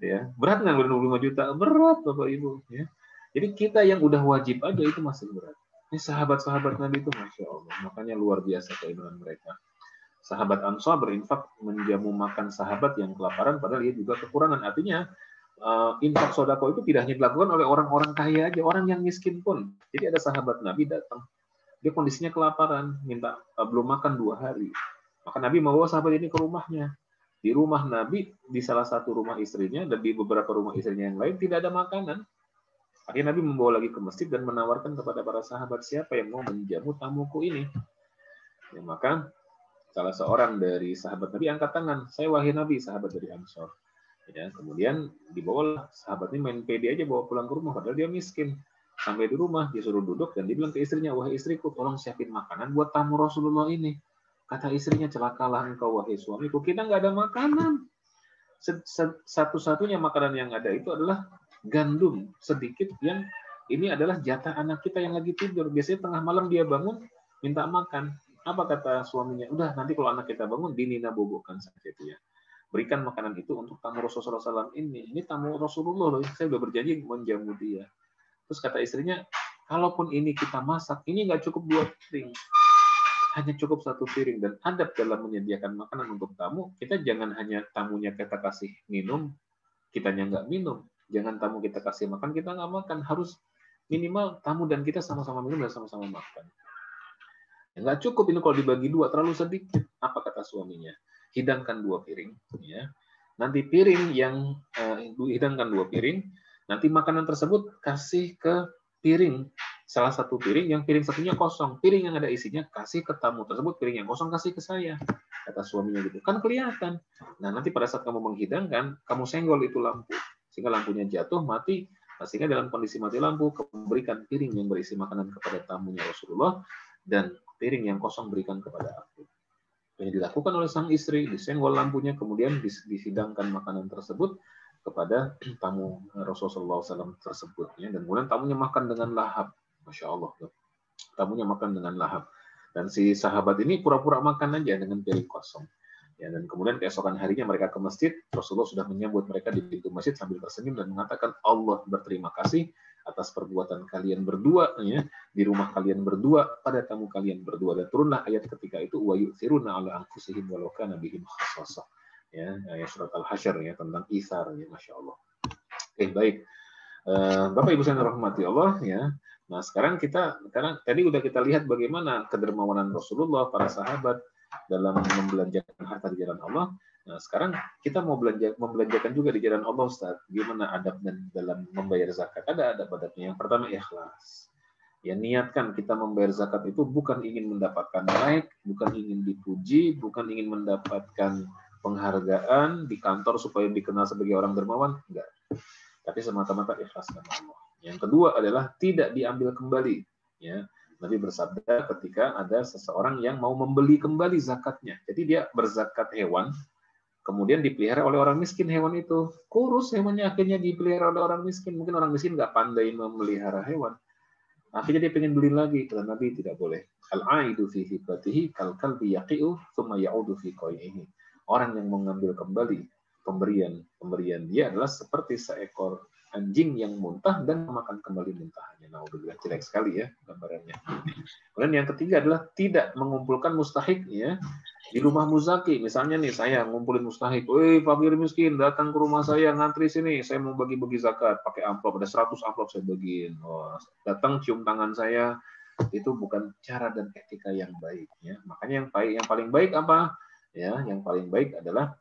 Ya, berat nggak 25 juta? Berat Bapak Ibu ya. Jadi kita yang udah wajib aja itu masih berat. Ini sahabat-sahabat Nabi itu Masya Allah, makanya luar biasa keimanan mereka. Sahabat Ansar berinfak menjamu makan sahabat yang kelaparan padahal dia juga kekurangan. Artinya infak sodako itu tidak hanya dilakukan oleh orang-orang kaya aja, orang yang miskin pun. Jadi ada sahabat Nabi datang, dia kondisinya kelaparan, minta belum makan 2 hari. Maka Nabi membawa sahabat ini ke rumahnya. Di rumah Nabi, di salah satu rumah istrinya, dan di beberapa rumah istrinya yang lain, tidak ada makanan. Akhirnya Nabi membawa lagi ke masjid dan menawarkan kepada para sahabat, siapa yang mau menjamu tamuku ini. Ya, maka salah seorang dari sahabat Nabi angkat tangan, saya wahai Nabi, sahabat dari Ansor. Ya, kemudian dibawa sahabat ini main pede aja bawa pulang ke rumah, padahal dia miskin. Sampai di rumah, dia suruh duduk dan dia bilang ke istrinya, wahai istriku, tolong siapin makanan buat tamu Rasulullah ini. Kata istrinya, celakalah engkau wahai suamiku, kita nggak ada makanan. Satu-satunya makanan yang ada itu adalah gandum sedikit, yang ini adalah jatah anak kita yang lagi tidur. Biasanya tengah malam dia bangun minta makan. Apa kata suaminya? Udah, nanti kalau anak kita bangun dinina bobokkan saja dia. Berikan makanan itu untuk tamu Rasulullah SAW ini. Ini tamu Rasulullah loh. Saya udah berjanji menjamu dia. Terus kata istrinya, kalaupun ini kita masak, ini nggak cukup 2 piring. Hanya cukup 1 piring. Dan adab dalam menyediakan makanan untuk tamu, kita jangan hanya tamunya kita kasih minum, kitanya nggak minum. Jangan tamu kita kasih makan, kita nggak makan. Harus minimal tamu dan kita sama-sama minum dan sama-sama makan. Ya, nggak cukup ini kalau dibagi 2, terlalu sedikit. Apa kata suaminya? Hidangkan 2 piring. Ya. Nanti piring yang hidangkan 2 piring, nanti makanan tersebut kasih ke piring. Salah satu piring, yang piring satunya kosong. Piring yang ada isinya kasih ke tamu tersebut, piring yang kosong kasih ke saya. Kata suaminya gitu. Kan kelihatan. Nah, nanti pada saat kamu menghidangkan, kamu senggol itu lampu. Sehingga lampunya jatuh, mati. Nah, sehingga dalam kondisi mati lampu, kamu berikan piring yang berisi makanan kepada tamunya Rasulullah, dan piring yang kosong berikan kepada aku. Yang dilakukan oleh sang istri, disenggol lampunya, kemudian dihidangkan makanan tersebut kepada tamu Rasulullah SAW tersebut. Ya. Dan kemudian tamunya makan dengan lahap. Masya Allah. Tamunya makan dengan lahap. Dan si sahabat ini pura-pura makan aja dengan piring kosong. Ya, dan kemudian keesokan harinya mereka ke masjid, Rasulullah sudah menyambut mereka di pintu masjid sambil tersenyum dan mengatakan, Allah berterima kasih atas perbuatan kalian berdua, ya, di rumah kalian berdua, pada tamu kalian berdua. Dan turunlah ayat ketika itu, wa yu'thiruna ala anfusihim walau kana bihim khassasah. Ya, ayat surat Al-Hasyr ya, tentang ithar, ya, Masya Allah. Oke, baik. Bapak Ibu yang dirahmati Allah, ya. Nah, sekarang tadi udah kita lihat bagaimana kedermawanan Rasulullah, para sahabat dalam membelanjakan harta di jalan Allah. Nah, sekarang kita mau membelanjakan juga di jalan Allah, Ustaz. Gimana adab dan dalam membayar zakat? Ada adab-adabnya. Yang pertama, ikhlas. Ya, niatkan kita membayar zakat itu bukan ingin mendapatkan like, bukan ingin dipuji, bukan ingin mendapatkan penghargaan di kantor supaya dikenal sebagai orang dermawan, enggak. Tapi semata-mata ikhlas karena Allah. Yang kedua adalah tidak diambil kembali. Ya, Nabi bersabda ketika ada seseorang yang mau membeli kembali zakatnya. Jadi dia berzakat hewan, kemudian dipelihara oleh orang miskin hewan itu. Kurus hewannya, akhirnya dipelihara oleh orang miskin. Mungkin orang miskin nggak pandai memelihara hewan. Akhirnya dia pengen beli lagi. Kata Nabi, tidak boleh. Al-aidu fi hibatihi kal-kalbi yaqi'u thumma ya'udu fi qai'ihi. Orang yang mengambil kembali pemberian dia adalah seperti seekor anjing yang muntah dan memakan kembali muntahannya. Nah, udah jelek sekali ya gambarannya. Kemudian yang ketiga adalah tidak mengumpulkan mustahik ya di rumah muzaki. Misalnya nih saya ngumpulin mustahik, "Woi, fakir miskin datang ke rumah saya ngantri sini, saya mau bagi-bagi zakat, pakai amplop, ada 100 amplop saya bagiin." Oh, datang cium tangan saya, itu bukan cara dan etika yang baik ya. Makanya yang paling baik apa? Ya, yang paling baik adalah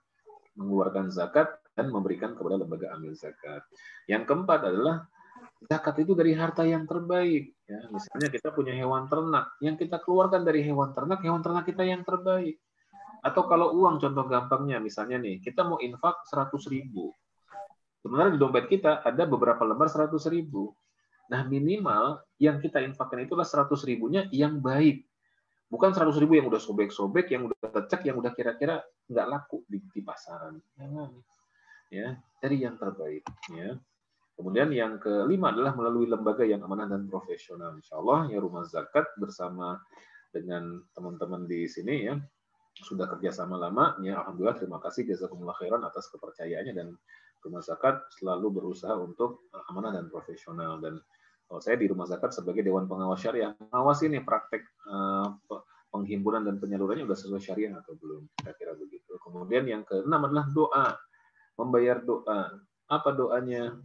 mengeluarkan zakat dan memberikan kepada lembaga amil zakat. Yang keempat adalah zakat itu dari harta yang terbaik. Ya, misalnya kita punya hewan ternak, yang kita keluarkan dari hewan ternak kita yang terbaik. Atau kalau uang, contoh gampangnya, misalnya nih, kita mau infak 100.000. Sebenarnya di dompet kita ada beberapa lembar 100.000. Nah, minimal yang kita infakkan itulah 100.000-nya yang baik. Bukan 100.000 yang udah sobek-sobek, yang udah tercek, yang udah kira-kira nggak laku di pasaran. Jangan. Ya, dari yang terbaik. Ya. Kemudian yang kelima adalah melalui lembaga yang amanah dan profesional. Insya Allah ya Rumah Zakat bersama dengan teman-teman di sini ya sudah kerjasama lama. Ya, alhamdulillah terima kasih jazakumullah khairan atas kepercayaannya, dan Rumah Zakat selalu berusaha untuk amanah dan profesional. Dan saya di Rumah Zakat sebagai Dewan Pengawas Syariah, mengawasi nih praktek penghimpunan dan penyalurannya sudah sesuai syariah atau belum, kira-kira begitu. Kemudian yang keenam adalah doa, membayar doa. Apa doanya?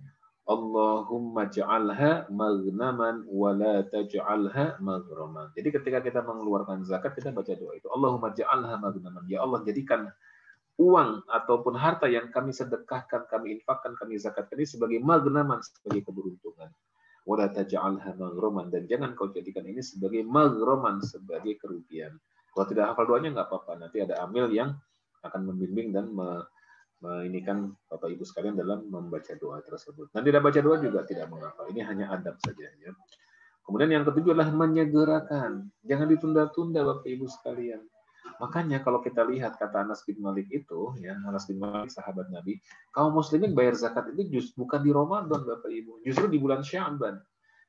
Allahumma ja'alha maghnaman wa la taj'alha maghraman. Jadi ketika kita mengeluarkan zakat, kita baca doa itu. Allahumma ja'alha maghnaman. Ya Allah, jadikan uang ataupun harta yang kami sedekahkan, kami infakkan, kami zakatkan ini sebagai maghnaman, sebagai keberuntungan. Wala taj'alha maghraman, dan jangan kau jadikan ini sebagai maghraman, sebagai kerugian. Kalau tidak hafal doanya nggak apa-apa, nanti ada amil yang akan membimbing dan ini kan Bapak Ibu sekalian dalam membaca doa tersebut. Dan tidak baca doa juga tidak mengapa, ini hanya adab saja ya. Kemudian yang ketujuh adalah menyegerakan, jangan ditunda-tunda Bapak Ibu sekalian. Makanya kalau kita lihat kata Anas bin Malik itu, ya Anas bin Malik sahabat Nabi, kaum muslimin bayar zakat itu justru bukan di Ramadan Bapak Ibu, justru di bulan Sya'ban.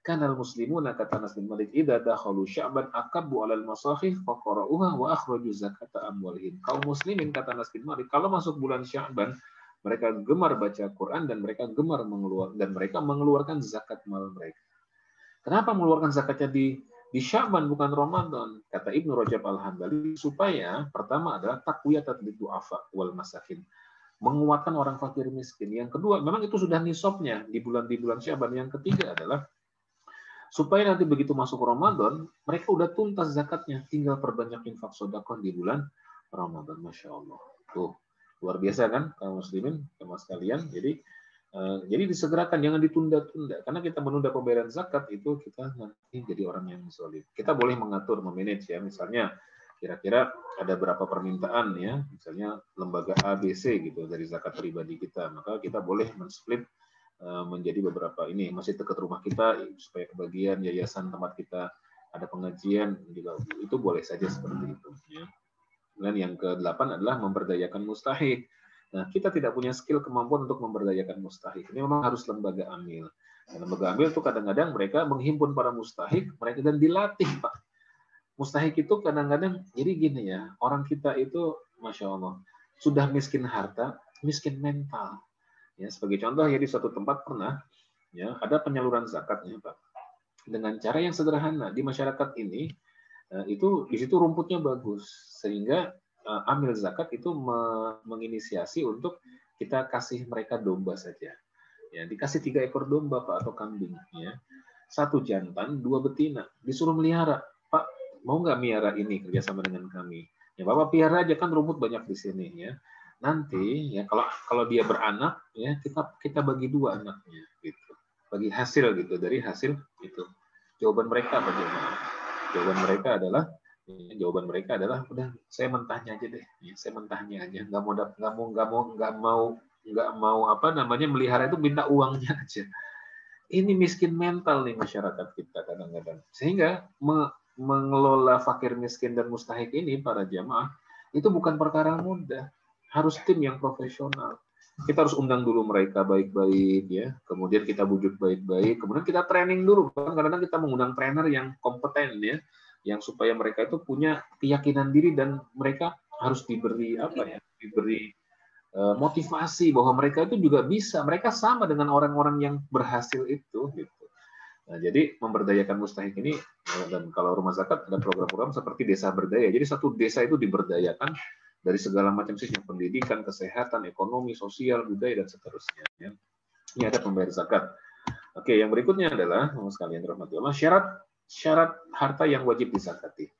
Kanal muslimuna, kata Anas bin Malik, idza dakhalu Sya'ban akabu 'alal masakhif faqara'uha wa akhraju zakata amwalihim. Kaum muslimin, kata Anas bin Malik, kalau masuk bulan Sya'ban, mereka gemar baca Quran dan mereka gemar mengeluarkan zakat mal mereka. Kenapa mengeluarkan zakatnya di Sya'ban bukan Ramadan? Kata Ibnu Rajab Al-Hambali, supaya pertama adalah taqwiyatan liddu'afa wal masakin, menguatkan orang fakir miskin. Yang kedua, memang itu sudah nisabnya di bulan Sya'ban. Yang ketiga adalah supaya nanti begitu masuk Ramadan, mereka udah tuntas zakatnya, tinggal perbanyak infak sedekah di bulan Ramadan. Masya Allah. Tuh, luar biasa kan kaum muslimin, teman sekalian. Jadi disegerakan, jangan ditunda-tunda. Karena kita menunda pembayaran zakat itu kita nanti jadi orang yang zalim. Kita boleh mengatur, memanage ya. Misalnya kira-kira ada berapa permintaan ya, misalnya lembaga ABC gitu dari zakat pribadi kita, maka kita boleh men-split menjadi beberapa ini, masih dekat rumah kita supaya kebagian, yayasan tempat kita ada pengajian juga, itu boleh saja seperti itu ya. Dan yang ke-8 adalah memberdayakan mustahik. Nah, kita tidak punya skill, kemampuan untuk memberdayakan mustahik. Ini memang harus lembaga amil. Dan lembaga amil itu kadang-kadang mereka menghimpun para mustahik, mereka dan dilatih, Pak. Mustahik itu kadang-kadang, jadi gini ya, orang kita itu Masya Allah, sudah miskin harta, miskin mental. Ya, sebagai contoh ya, di suatu tempat pernah ya ada penyaluran zakatnya Pak. Dengan cara yang sederhana di masyarakat ini, itu di situ rumputnya bagus, sehingga amil zakat itu menginisiasi untuk kita kasih mereka domba saja. Ya, dikasih 3 ekor domba Pak atau kambing ya. 1 jantan, 2 betina, disuruh melihara. Pak, mau nggak miara ini kerjasama dengan kami? Ya Bapak piara aja, kan rumput banyak di sini ya. Nanti ya kalau dia beranak ya kita bagi 2 anaknya gitu. Bagi hasil gitu, dari hasil itu. Jawaban mereka apa jemaah? Jawaban mereka adalah udah saya mentahnya aja deh. Ya, saya mentahnya aja, nggak mau apa namanya melihara, itu minta uangnya aja. Ini miskin mental nih masyarakat kita kadang-kadang. Sehingga mengelola fakir miskin dan mustahik ini para jamaah itu bukan perkara mudah. Harus tim yang profesional. Kita harus undang dulu mereka baik-baik ya. Kemudian kita bujuk baik-baik. Kemudian kita training dulu. Kadang-kadang kita mengundang trainer yang kompeten ya, yang supaya mereka itu punya keyakinan diri dan mereka harus diberi motivasi bahwa mereka itu juga bisa. Mereka sama dengan orang-orang yang berhasil itu gitu. Nah, jadi memberdayakan mustahik ini, dan kalau rumah zakat ada program-program seperti desa berdaya. Jadi satu desa itu diberdayakan dari segala macam sisi, pendidikan, kesehatan, ekonomi, sosial, budaya, dan seterusnya. Ya. Ini ada pembayar zakat. Oke, yang berikutnya adalah, sekalian dirahmati Allah, syarat harta yang wajib dizakati.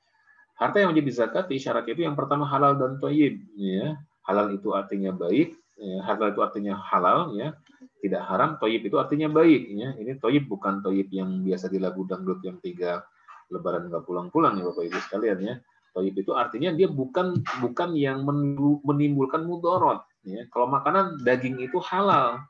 Harta yang wajib dizakati, syarat itu yang pertama halal dan thayyib. Ya. Halal itu artinya baik, ya. Halal itu artinya halal, ya. Tidak haram. Thayyib itu artinya baik. Ya. Ini thayyib bukan thayyib yang biasa di lagu dangdut yang 3 lebaran nggak pulang-pulang ya Bapak Ibu sekalian ya. Thayyib itu artinya dia bukan yang menimbulkan mudorot. Ya. Kalau makanan daging itu halal,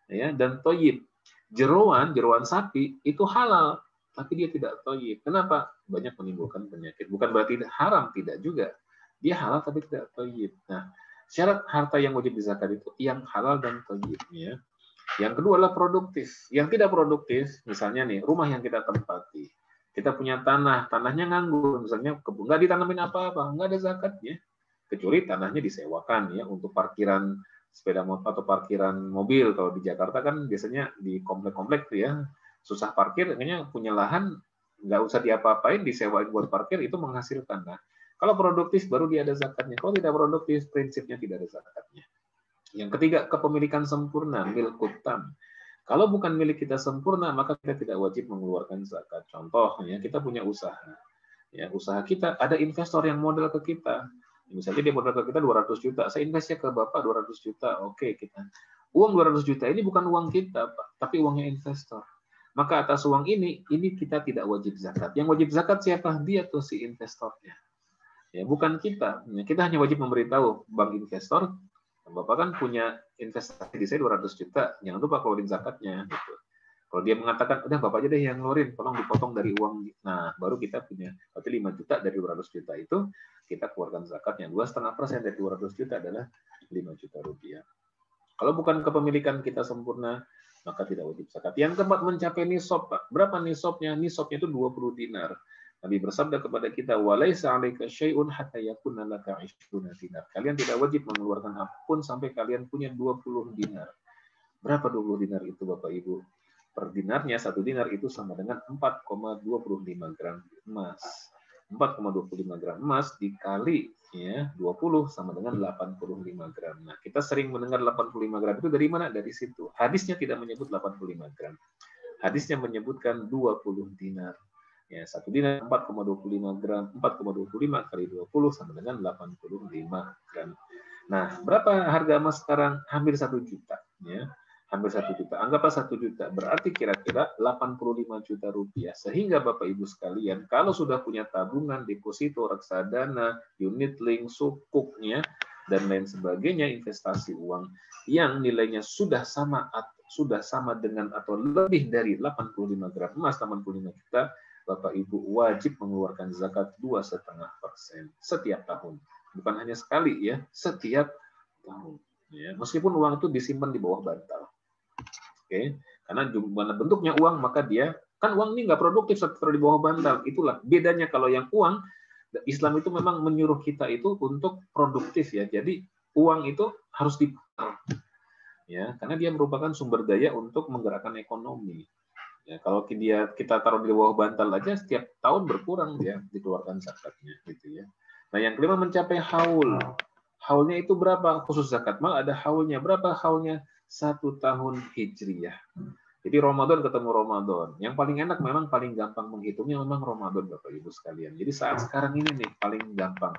ya, dan thayyib. Jeroan sapi itu halal, tapi dia tidak thayyib. Kenapa? Banyak menimbulkan penyakit. Bukan berarti haram, tidak juga. Dia halal tapi tidak thayyib. Nah, syarat harta yang wajib dizakat itu yang halal dan thayyib. Ya. Yang kedua adalah produktif. Yang tidak produktif, misalnya nih, rumah yang kita tempati. Kita punya tanahnya nganggur, misalnya kebun, nggak ditanamin apa-apa, nggak ada zakatnya, kecuali tanahnya disewakan ya untuk parkiran sepeda motor atau parkiran mobil. Kalau di Jakarta kan biasanya di komplek-komplek tuh ya, susah parkir, kayaknya punya lahan nggak usah diapa-apain, disewain buat parkir, itu menghasilkan. Nah, kalau produktif baru dia ada zakatnya. Kalau tidak produktif, prinsipnya tidak ada zakatnya. Yang ketiga, kepemilikan sempurna, milkut tam. Kalau bukan milik kita sempurna, maka kita tidak wajib mengeluarkan zakat. Contoh, ya, kita punya usaha. Ya, usaha kita, ada investor yang modal ke kita. Misalnya dia modal ke kita 200 juta. Saya investnya ke Bapak 200 juta. Oke, kita. Uang 200 juta ini bukan uang kita, Pak, tapi uangnya investor. Maka atas uang ini kita tidak wajib zakat. Yang wajib zakat siapa? Dia tuh si investornya. Ya, bukan kita. Kita hanya wajib memberitahu bank investor, Bapak kan punya investasi di saya 200 juta, jangan lupa keluarin zakatnya. Gitu. Kalau dia mengatakan, udah Bapak aja deh yang ngeluarin, tolong dipotong dari uang. Nah, baru kita punya, berarti 5 juta dari 200 juta itu, kita keluarkan zakatnya. 2,5% dari 200 juta adalah 5 juta rupiah. Kalau bukan kepemilikan kita sempurna, maka tidak wajib zakat. Yang keempat, mencapai nisab, Pak. Berapa nisabnya? Nisabnya itu 20 dinar. Nabi bersabda kepada kita, "Walaisa 'alaika syai'un hatta yakuna laka 'ishruna dinar." Kalian tidak wajib mengeluarkan apapun sampai kalian punya 20 dinar. Berapa 20 dinar itu Bapak Ibu? Per dinarnya 1 dinar itu sama dengan 4,25 gram emas. 4,25 gram emas dikali ya 20 sama dengan 85 gram. Nah, kita sering mendengar 85 gram itu dari mana? Dari situ. Hadisnya tidak menyebut 85 gram. Hadisnya menyebutkan 20 dinar. Ya, 1 dinar 4,25 gram, 4,25 kali 20 sama dengan 85 gram. Nah, berapa harga emas sekarang? Hampir 1 juta. Ya. Hampir 1 juta. Anggaplah 1 juta. Berarti kira-kira 85 juta rupiah. Sehingga Bapak Ibu sekalian, kalau sudah punya tabungan, deposito, reksadana, unit link, sukuk, ya, dan lain sebagainya, investasi uang yang nilainya sudah sama dengan atau lebih dari 85 gram emas, 85 juta, Bapak Ibu wajib mengeluarkan zakat 2,5% setiap tahun. Bukan hanya sekali ya, setiap tahun. Ya, meskipun uang itu disimpan di bawah bantal. Oke, karena bentuknya uang, maka dia kan uang ini nggak produktif setelah di bawah bantal. Itulah bedanya kalau yang uang Islam itu memang menyuruh kita itu untuk produktif ya. Jadi uang itu harus diputar ya, karena dia merupakan sumber daya untuk menggerakkan ekonomi. Ya, kalau kita taruh di bawah bantal aja setiap tahun berkurang dia dikeluarkan zakatnya gitu ya. Nah, yang kelima mencapai haul. Haulnya itu berapa? Khusus zakat mal ada haulnya. Berapa haulnya? 1 tahun hijriyah. Jadi Ramadan ketemu Ramadan. Yang paling enak memang paling gampang menghitungnya memang Ramadan Bapak Ibu sekalian. Jadi saat sekarang ini nih paling gampang.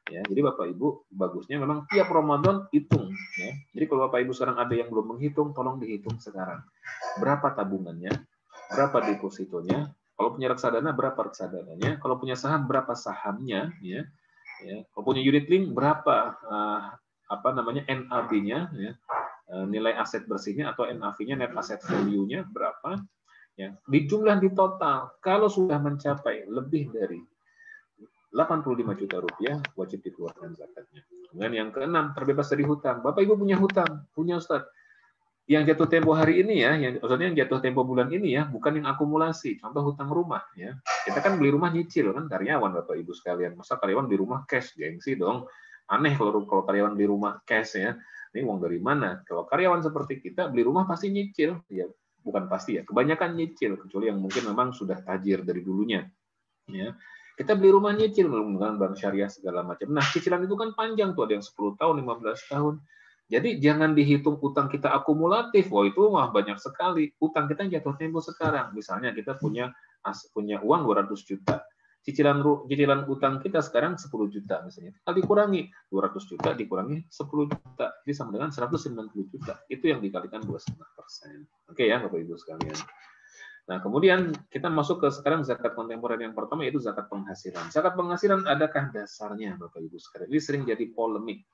Ya, jadi Bapak Ibu bagusnya memang tiap Ramadan hitung ya. Jadi kalau Bapak Ibu sekarang ada yang belum menghitung, tolong dihitung sekarang. Berapa tabungannya? Berapa depositonya? Kalau punya reksadana berapa reksadananya? Kalau punya saham berapa sahamnya? Ya, kalau punya unit link berapa NAV-nya? Ya, nilai aset bersihnya atau NAV-nya, net asset value-nya berapa? Ya, dijumlah di total. Kalau sudah mencapai lebih dari 85 juta rupiah, wajib dikeluarkan zakatnya. Kemudian yang keenam, terbebas dari hutang. Bapak Ibu punya hutang, punya Ustaz. Yang jatuh tempo hari ini ya, maksudnya yang jatuh tempo bulan ini ya, bukan yang akumulasi. Contoh hutang rumah ya. Kita kan beli rumah nyicil kan, karyawan Bapak Ibu sekalian. Masa karyawan beli rumah cash, gengsi dong. Aneh kalau karyawan beli rumah cash ya. Ini uang dari mana? Kalau karyawan seperti kita beli rumah pasti nyicil, ya bukan pasti ya. Kebanyakan nyicil, kecuali yang mungkin memang sudah tajir dari dulunya. Ya. Kita beli rumah nyicil menggunakan bank syariah segala macam. Nah, cicilan itu kan panjang tuh, ada yang 10 tahun, 15 tahun. Jadi jangan dihitung utang kita akumulatif. Wah, itu mah banyak sekali. Utang kita yang jatuh tempo sekarang. Misalnya kita punya uang 200 juta. Cicilan utang kita sekarang 10 juta misalnya. Kalau dikurangi 200 juta dikurangi 10 juta. Jadi sama dengan 190 juta. Itu yang dikalikan 2,5%. Oke ya Bapak Ibu sekalian. Nah, kemudian kita masuk ke sekarang zakat kontemporer yang pertama, yaitu zakat penghasilan. Zakat penghasilan adakah dasarnya Bapak Ibu sekalian? Ini sering jadi polemik.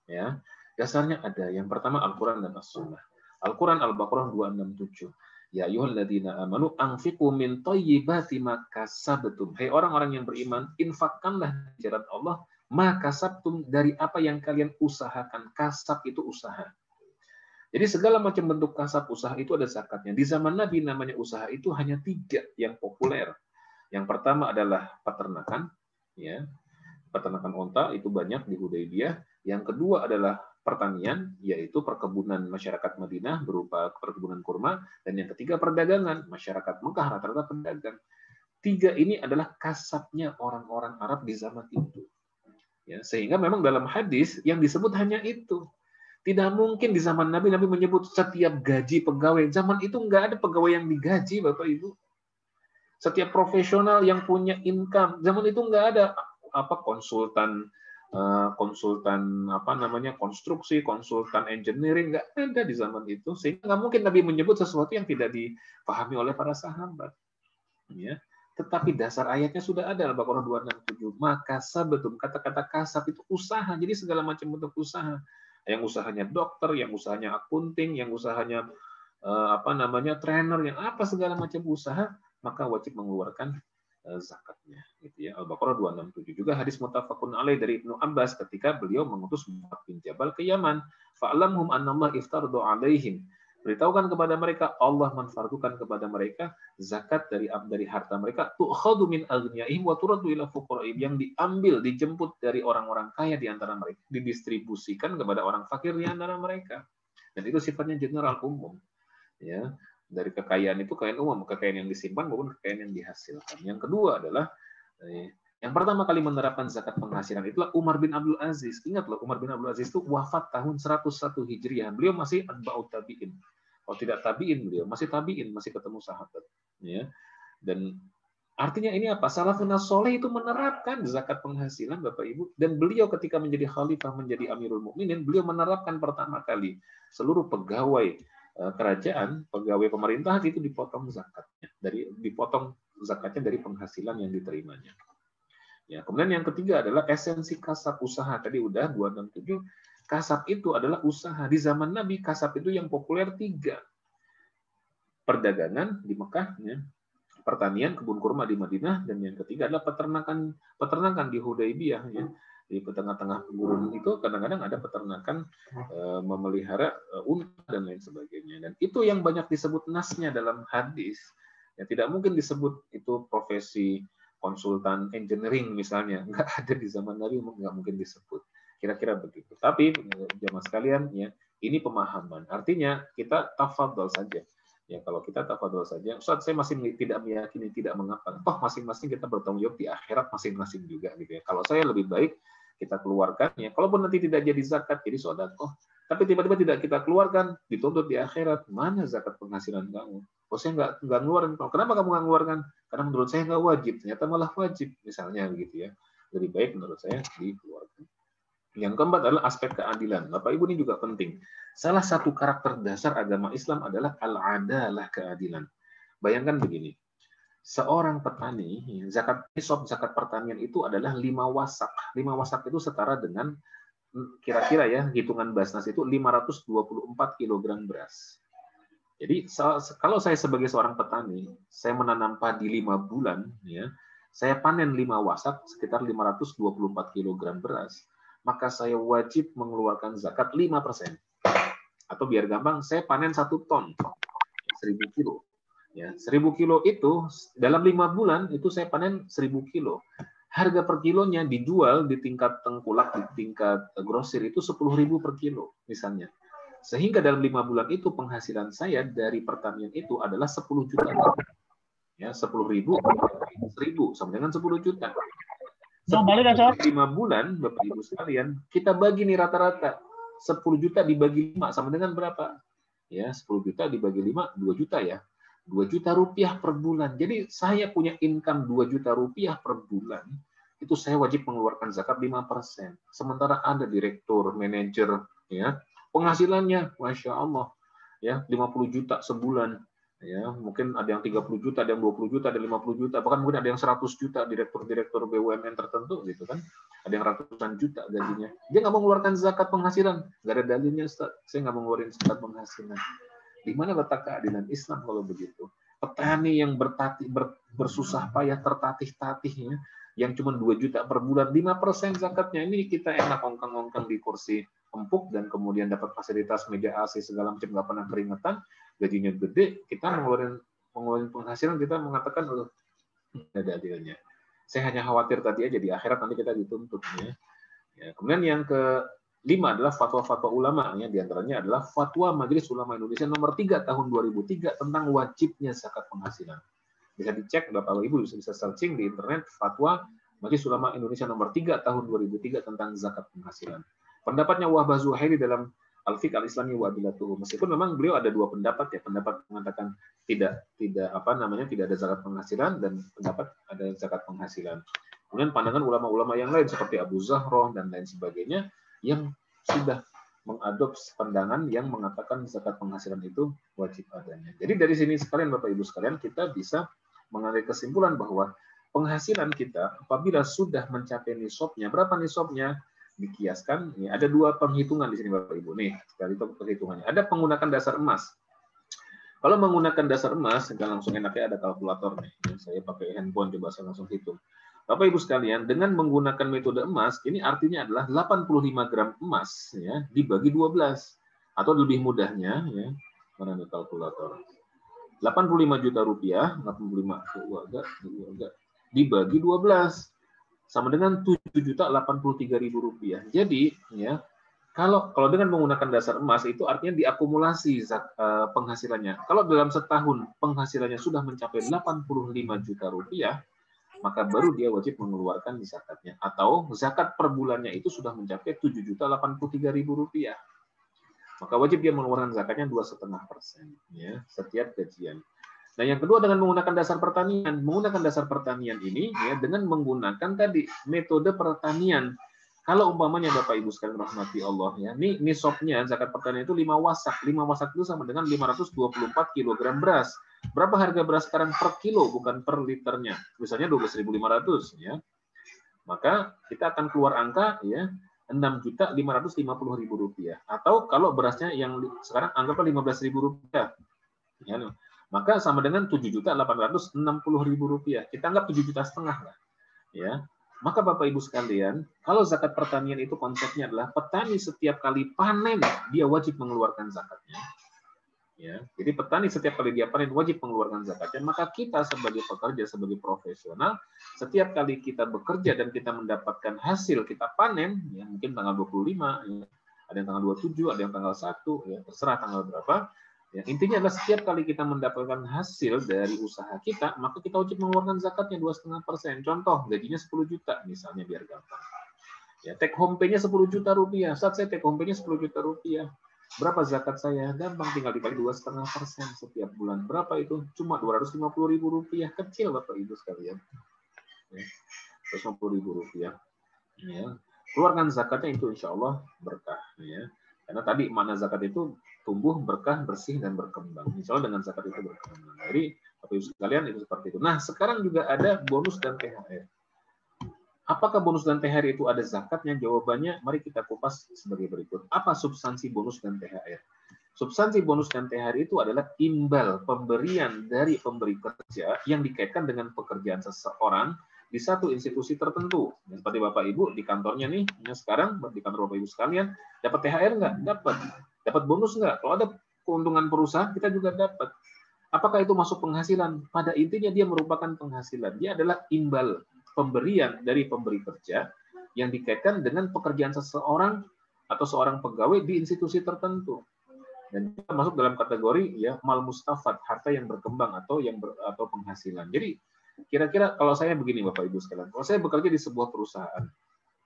Ya. Dasarnya ada. Yang pertama Al-Quran dan As-Sunnah. Al-Quran Al-Baqarah 267. Ya ayyuhalladzina amanu anfiqu min thayyibati ma kasabtum. Hai orang-orang yang beriman, infakkanlah di jalan Allah ma kasabtum, dari apa yang kalian usahakan. Kasab itu usaha. Jadi segala macam bentuk kasab usaha itu ada zakatnya. Di zaman Nabi namanya usaha itu hanya 3 yang populer. Yang pertama adalah peternakan, ya. Peternakan onta itu banyak di Hudaybiyah. Yang kedua adalah pertanian, yaitu perkebunan masyarakat Madinah berupa perkebunan kurma, dan yang ketiga perdagangan, masyarakat Mekah rata-rata pedagang. 3 ini adalah kasabnya orang-orang Arab di zaman itu. Ya, sehingga memang dalam hadis yang disebut hanya itu. Tidak mungkin di zaman Nabi menyebut setiap gaji pegawai. Zaman itu nggak ada pegawai yang digaji, Bapak Ibu. Setiap profesional yang punya income. Zaman itu nggak ada konsultan konstruksi, konsultan engineering, nggak ada di zaman itu, sehingga nggak mungkin Nabi menyebut sesuatu yang tidak dipahami oleh para sahabat. Ya. Tetapi dasar ayatnya sudah ada, Al-Baqarah 267. Maka sabetum, kata-kata kasab itu usaha, jadi segala macam bentuk usaha. Yang usahanya dokter, yang usahanya akunting, yang usahanya trainer, yang segala macam usaha, maka wajib mengeluarkan zakatnya, gitu ya. Al-Baqarah 267. Juga hadis muttafaqun alaih dari Ibnu Abbas ketika beliau mengutus Mu'adz bin Jabal ke Yaman. Fa'lamhum annallaha iftaradu alaihim. Beritahukan kepada mereka, Allah menfardukan kepada mereka zakat dari harta mereka, tu'khadhu min aghniyaihim wa turaddu ila fuqara'ihim, yang diambil, dijemput dari orang-orang kaya di antara mereka, didistribusikan kepada orang fakir di antara mereka. Dan itu sifatnya general, umum. Ya. Dari kekayaan itu kekayaan umum, kekayaan yang disimpan maupun kekayaan yang dihasilkan. Yang kedua adalah yang pertama kali menerapkan zakat penghasilan itulah Umar bin Abdul Aziz. Ingatlah, Umar bin Abdul Aziz itu wafat tahun 101 Hijriah. Beliau masih atba'ut tabi'in. Kalau tidak tabi'in, beliau masih tabi'in, masih ketemu sahabat. Ya. Dan artinya ini apa? Salafun Sholeh itu menerapkan zakat penghasilan, Bapak Ibu. Dan beliau ketika menjadi khalifah, menjadi Amirul Mukminin, beliau menerapkan pertama kali seluruh pegawai kerajaan, pegawai pemerintah itu dipotong zakatnya, dipotong zakatnya dari penghasilan yang diterimanya. Ya, kemudian yang ketiga adalah esensi kasab usaha. Tadi udah 267. Kasab itu adalah usaha. Di zaman Nabi kasab itu yang populer 3. Perdagangan di Mekah, ya. Pertanian, kebun kurma di Madinah, dan yang ketiga adalah peternakan di Hudaybiyah, ya. Di tengah-tengah gurun itu kadang-kadang ada peternakan memelihara unta dan lain sebagainya. Dan itu yang banyak disebut nasnya dalam hadis. Ya, tidak mungkin disebut itu profesi konsultan engineering misalnya, nggak ada di zaman Nabi, nggak mungkin disebut. Kira-kira begitu. Tapi jamaah sekalian, ya, ini pemahaman. Artinya kita tafadhol saja. Ya, kalau kita tafadhol saja, Ustaz, saya masih tidak meyakini, tidak mengapa. Toh masing-masing kita bertanggung jawab di akhirat masing-masing juga, gitu ya. Kalau saya lebih baik kita keluarkan, ya. Kalaupun nanti tidak jadi zakat, jadi sedekah. Tapi tiba-tiba tidak kita keluarkan, dituntut di akhirat. Mana zakat penghasilan kamu? Oh, saya nggak ngeluarin. Kenapa kamu nggak ngeluarkan? Karena menurut saya nggak wajib. Ternyata malah wajib, misalnya begitu ya. Lebih baik menurut saya dikeluarkan. Yang keempat adalah aspek keadilan. Bapak Ibu, ini juga penting. Salah satu karakter dasar agama Islam adalah al-adalah, keadilan. Bayangkan begini. Seorang petani, nisab zakat pertanian itu adalah 5 wasak. 5 wasak itu setara dengan kira-kira ya, hitungan Basnas itu 524 kg beras. Jadi kalau saya sebagai seorang petani, saya menanam padi 5 bulan, ya, saya panen 5 wasak sekitar 524 kg beras, maka saya wajib mengeluarkan zakat 5%. Atau biar gampang, saya panen 1 ton, 1000 kilo. Ya, 1000 kilo itu dalam 5 bulan itu saya panen 1000 kilo. Harga per kilonya dijual di tingkat tengkulak, di tingkat grosir itu 10.000 per kilo misalnya. Sehingga dalam 5 bulan itu penghasilan saya dari pertanian itu adalah 10 juta. Ya, 10.000 1.000 sama dengan 10 juta. 5 bulan, Bapak Ibu sekalian, kita bagi nih rata-rata. 10 juta dibagi 5 sama dengan berapa? Ya, 10 juta dibagi 5, 2 juta ya. 2 juta rupiah per bulan. Jadi saya punya income 2 juta rupiah per bulan, itu saya wajib mengeluarkan zakat 5%. Sementara ada direktur, manajer, ya, penghasilannya, Masya Allah, ya, 50 juta sebulan. Ya, mungkin ada yang 30 juta, ada yang 20 juta, ada 50 juta, bahkan mungkin ada yang 100 juta, direktur-direktur BUMN tertentu, gitu kan. Ada yang ratusan juta gajinya. Dia nggak mau mengeluarkan zakat penghasilan. Nggak ada dalilnya, Ustaz. Saya nggak mau ngeluarin zakat penghasilan. Di mana letak keadilan Islam kalau begitu? Petani yang bersusah payah, tertatih-tatih, yang cuma 2 juta per bulan, 5% zakatnya, ini kita enak ongkang-ongkang di kursi empuk dan kemudian dapat fasilitas meja AC segala macam, nggak pernah keringetan, gajinya gede, kita mengeluarkan penghasilan, kita mengatakan loh, ada adilnya. Saya hanya khawatir tadi aja di akhirat nanti kita dituntut. Ya. Kemudian yang kelima adalah fatwa-fatwa ulama, ya, diantaranya adalah fatwa Majelis Ulama Indonesia nomor 3 tahun 2003 tentang wajibnya zakat penghasilan. Bisa dicek, Bapak Ibu bisa searching di internet, fatwa Majelis Ulama Indonesia nomor 3 tahun 2003 tentang zakat penghasilan. Pendapatnya Wahbah Zuhairi dalam Al-Fiqh Al-Islami wa Adillatuhu. Meskipun memang beliau ada 2 pendapat, ya, pendapat mengatakan tidak ada zakat penghasilan, dan pendapat ada zakat penghasilan. Kemudian pandangan ulama-ulama yang lain seperti Abu Zahroh dan lain sebagainya yang sudah mengadopsi pandangan yang mengatakan zakat penghasilan itu wajib adanya. Jadi dari sini sekalian Bapak Ibu sekalian, kita bisa mengambil kesimpulan bahwa penghasilan kita apabila sudah mencapai nisabnya, berapa nisabnya? Dikiaskan, ya, ada 2 penghitungan di sini Bapak Ibu. Nih, sekali itu perhitungannya. Ada menggunakan dasar emas. Kalau menggunakan dasar emas, kita langsung enaknya ada kalkulator nih. Saya pakai handphone, coba saya langsung hitung. Bapak Ibu sekalian, dengan menggunakan metode emas, ini artinya adalah 85 gram emas, ya, dibagi 12. Atau lebih mudahnya, ya, mana nih kalkulator? 85 juta rupiah, 85 dibagi 12. Sama dengan 7.083.000 rupiah. Jadi, ya, kalau dengan menggunakan dasar emas itu artinya diakumulasi penghasilannya. Kalau dalam setahun penghasilannya sudah mencapai 85 juta rupiah, maka baru dia wajib mengeluarkan zakatnya. Atau zakat per bulannya itu sudah mencapai 7.083.000 rupiah. Maka wajib dia mengeluarkan zakatnya 2,5%, ya, setiap gajian. Nah, yang kedua dengan menggunakan dasar pertanian. Menggunakan dasar pertanian ini, ya, dengan menggunakan tadi metode pertanian. Kalau umpamanya Bapak Ibu sekalian rahmati Allah, ya, ini nisabnya zakat pertanian itu 5 wasak. 5 wasak itu sama dengan 524 kg beras. Berapa harga beras sekarang per kilo, bukan per liternya? Misalnya 12.500, ya. Maka kita akan keluar angka, ya, 6.550.000 rupiah. Atau kalau berasnya yang sekarang anggaplah 15.000 rupiah. Ya, maka sama dengan 7.860.000 rupiah. Kita anggap 7,5 juta lah. Ya. Maka Bapak Ibu sekalian, kalau zakat pertanian itu konsepnya adalah petani setiap kali panen dia wajib mengeluarkan zakatnya. Ya, jadi petani setiap kali dia panen wajib mengeluarkan zakatnya. Maka kita sebagai pekerja, sebagai profesional, setiap kali kita bekerja dan kita mendapatkan hasil, kita panen, ya mungkin tanggal 25, ya, ada yang tanggal 27, ada yang tanggal 1, ya terserah tanggal berapa. Ya, intinya adalah setiap kali kita mendapatkan hasil dari usaha kita, maka kita wajib mengeluarkan zakatnya 2,5%. Contoh, gajinya 10 juta misalnya biar gampang. Ya, take home pay-nya 10 juta rupiah. Saat saya take home pay-nya 10 juta rupiah. Berapa zakat saya? Gampang, tinggal dikali 2,5% setiap bulan. Berapa itu? Cuma 250.000 rupiah. Kecil Bapak Ibu sekalian. Ya, 250.000 rupiah. Ya. Keluarkan zakatnya itu insya Allah berkah. Ya. Karena tadi makna zakat itu tumbuh, berkah, bersih, dan berkembang. Insya Allah dengan zakat itu berkembang. Jadi Bapak Ibu sekalian itu seperti itu. Nah sekarang juga ada bonus dan THR. Apakah bonus dan THR itu ada zakatnya? Jawabannya, mari kita kupas sebagai berikut. Apa substansi bonus dan THR? Substansi bonus dan THR itu adalah imbal pemberian dari pemberi kerja yang dikaitkan dengan pekerjaan seseorang di satu institusi tertentu. Seperti Bapak Ibu di kantornya nih, sekarang di kantor Bapak Ibu sekalian, dapat THR nggak? Dapat. Dapat bonus nggak? Kalau ada keuntungan perusahaan, kita juga dapat. Apakah itu masuk penghasilan? Pada intinya dia merupakan penghasilan. Dia adalah imbal pemberian dari pemberi kerja yang dikaitkan dengan pekerjaan seseorang atau seorang pegawai di institusi tertentu. Dan kita masuk dalam kategori ya mal mustafad, harta yang berkembang atau atau penghasilan. Jadi kira-kira kalau saya begini Bapak Ibu sekalian, kalau saya bekerja di sebuah perusahaan,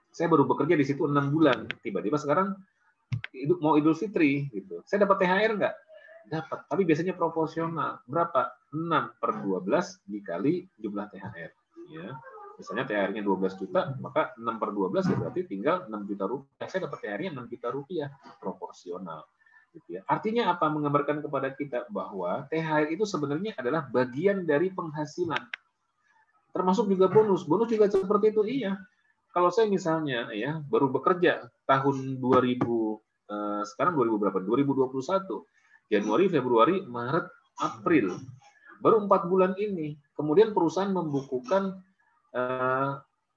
saya baru bekerja di situ 6 bulan, tiba-tiba sekarang mau Idul Fitri gitu. Saya dapat THR nggak? Dapat, tapi biasanya proporsional. Berapa? 6/12 dikali jumlah THR. Ya. Misalnya THR-nya 12 juta, maka 6/12 ya berarti tinggal 6 juta rupiah. Saya dapat THR-nya 6 juta rupiah, proporsional. Gitu ya. Artinya apa? Menggambarkan kepada kita bahwa THR itu sebenarnya adalah bagian dari penghasilan. Termasuk juga bonus. Bonus juga seperti itu, iya. Kalau saya misalnya ya baru bekerja tahun 2000, sekarang 2000 berapa? 2021. Januari, Februari, Maret, April. Baru 4 bulan ini. Kemudian perusahaan membukukan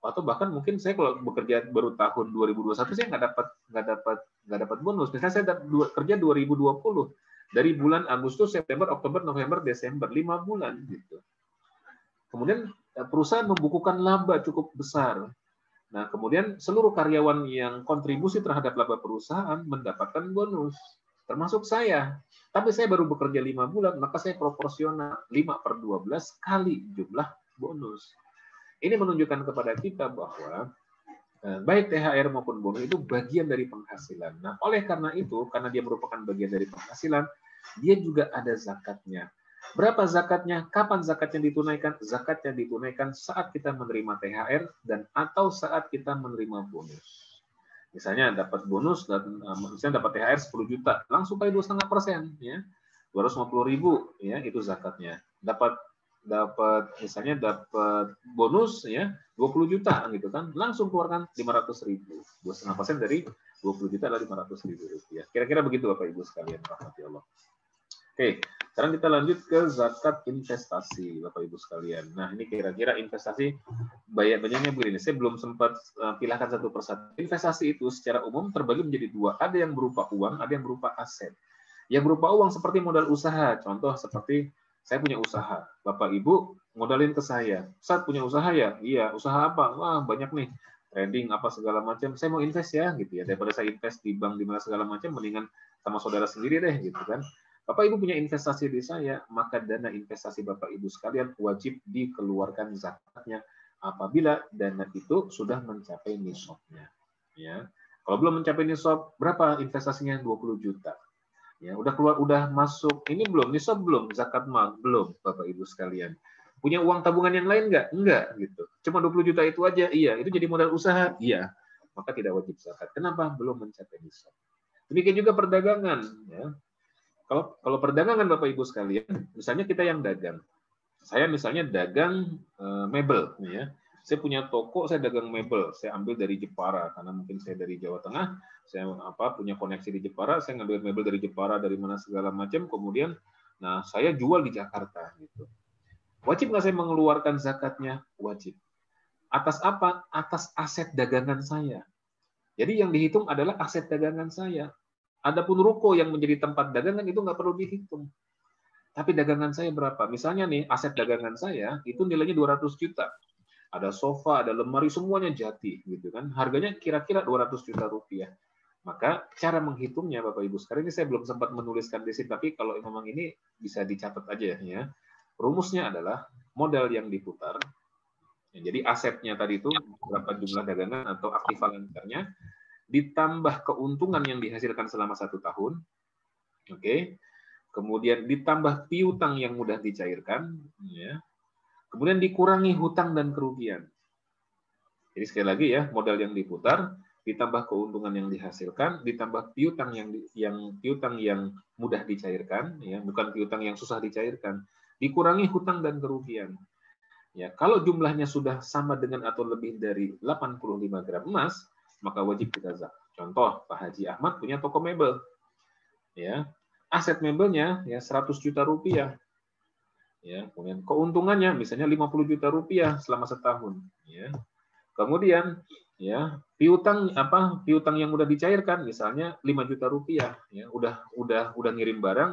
atau bahkan mungkin saya kalau bekerja baru tahun 2021 saya nggak dapat bonus. Misalnya saya kerja 2020 dari bulan Agustus, September, Oktober, November, Desember 5 bulan gitu. Kemudian perusahaan membukukan laba cukup besar. Nah, kemudian seluruh karyawan yang kontribusi terhadap laba perusahaan mendapatkan bonus, termasuk saya. Tapi saya baru bekerja 5 bulan, maka saya proporsional 5/12 kali jumlah bonus. Ini menunjukkan kepada kita bahwa baik THR maupun bonus itu bagian dari penghasilan. Nah, oleh karena itu, karena dia merupakan bagian dari penghasilan, dia juga ada zakatnya. Berapa zakatnya? Kapan zakatnya ditunaikan? Zakatnya ditunaikan saat kita menerima THR dan atau saat kita menerima bonus. Misalnya dapat bonus, misalnya dapat THR 10 juta, langsung kali 2,5%, ya, 250.000, ya itu zakatnya. Dapat misalnya dapat bonus ya 20 juta gitu kan, langsung keluarkan 500.000, 2,5% dari 20 juta adalah 500.000 rupiah. Kira-kira begitu Bapak Ibu sekalian, rahmati Allah. Oke, sekarang kita lanjut ke zakat investasi Bapak Ibu sekalian. Nah ini kira-kira investasi banyaknya begini. Saya belum sempat pilahkan satu persatu. Investasi itu secara umum terbagi menjadi dua. Ada yang berupa uang, ada yang berupa aset. Yang berupa uang seperti modal usaha. Contoh seperti saya punya usaha, Bapak Ibu modalin ke saya. Saat punya usaha ya, iya. Usaha apa? Wah banyak nih, trading apa segala macam. Saya mau invest ya, gitu ya. Daripada saya invest di bank di mana segala macam, mendingan sama saudara sendiri deh, gitu kan. Bapak Ibu punya investasi di saya, maka dana investasi Bapak Ibu sekalian wajib dikeluarkan zakatnya apabila dana itu sudah mencapai nisabnya. Ya, kalau belum mencapai nisab, berapa investasinya? 20 juta. Ya, udah masuk ini belum, nisab belum, zakat mal belum, Bapak Ibu sekalian. Punya uang tabungan yang lain nggak? Enggak gitu. Cuma 20 juta itu aja, iya. Itu jadi modal usaha, iya. Maka tidak wajib zakat. Kenapa? Belum mencapai nisab. Demikian juga perdagangan, ya. Kalau perdagangan Bapak Ibu sekalian, misalnya kita yang dagang. Saya misalnya dagang mebel, ya. Saya punya toko, saya dagang mebel, saya ambil dari Jepara karena mungkin saya dari Jawa Tengah, saya punya koneksi di Jepara, saya ngambil mebel dari Jepara dari mana segala macam, kemudian nah saya jual di Jakarta gitu. Wajib nggak saya mengeluarkan zakatnya? Wajib. Atas apa? Atas aset dagangan saya. Jadi yang dihitung adalah aset dagangan saya. Adapun ruko yang menjadi tempat dagangan itu nggak perlu dihitung. Tapi dagangan saya berapa? Misalnya nih, aset dagangan saya itu nilainya 200 juta. Ada sofa, ada lemari, semuanya jati, gitu kan. Harganya kira-kira 200 juta rupiah. Maka cara menghitungnya, Bapak Ibu, sekarang ini saya belum sempat menuliskan di sini, tapi kalau memang ini bisa dicatat aja ya. Rumusnya adalah modal yang diputar. Jadi asetnya tadi itu berapa jumlah dagangan atau aktiva lancarnya, ditambah keuntungan yang dihasilkan selama 1 tahun. Oke. Kemudian ditambah piutang yang mudah dicairkan, ya. Kemudian dikurangi hutang dan kerugian. Jadi sekali lagi ya, modal yang diputar, ditambah keuntungan yang dihasilkan, ditambah piutang yang mudah dicairkan, ya, bukan piutang yang susah dicairkan, dikurangi hutang dan kerugian. Ya, kalau jumlahnya sudah sama dengan atau lebih dari 85 gram emas, maka wajib kita zakat. Contoh, Pak Haji Ahmad punya toko mebel, ya, aset mebelnya ya 100 juta rupiah. Ya, kemudian keuntungannya misalnya 50 juta rupiah selama setahun, ya. Kemudian ya, piutang yang udah dicairkan misalnya 5 juta rupiah, ya, udah ngirim barang,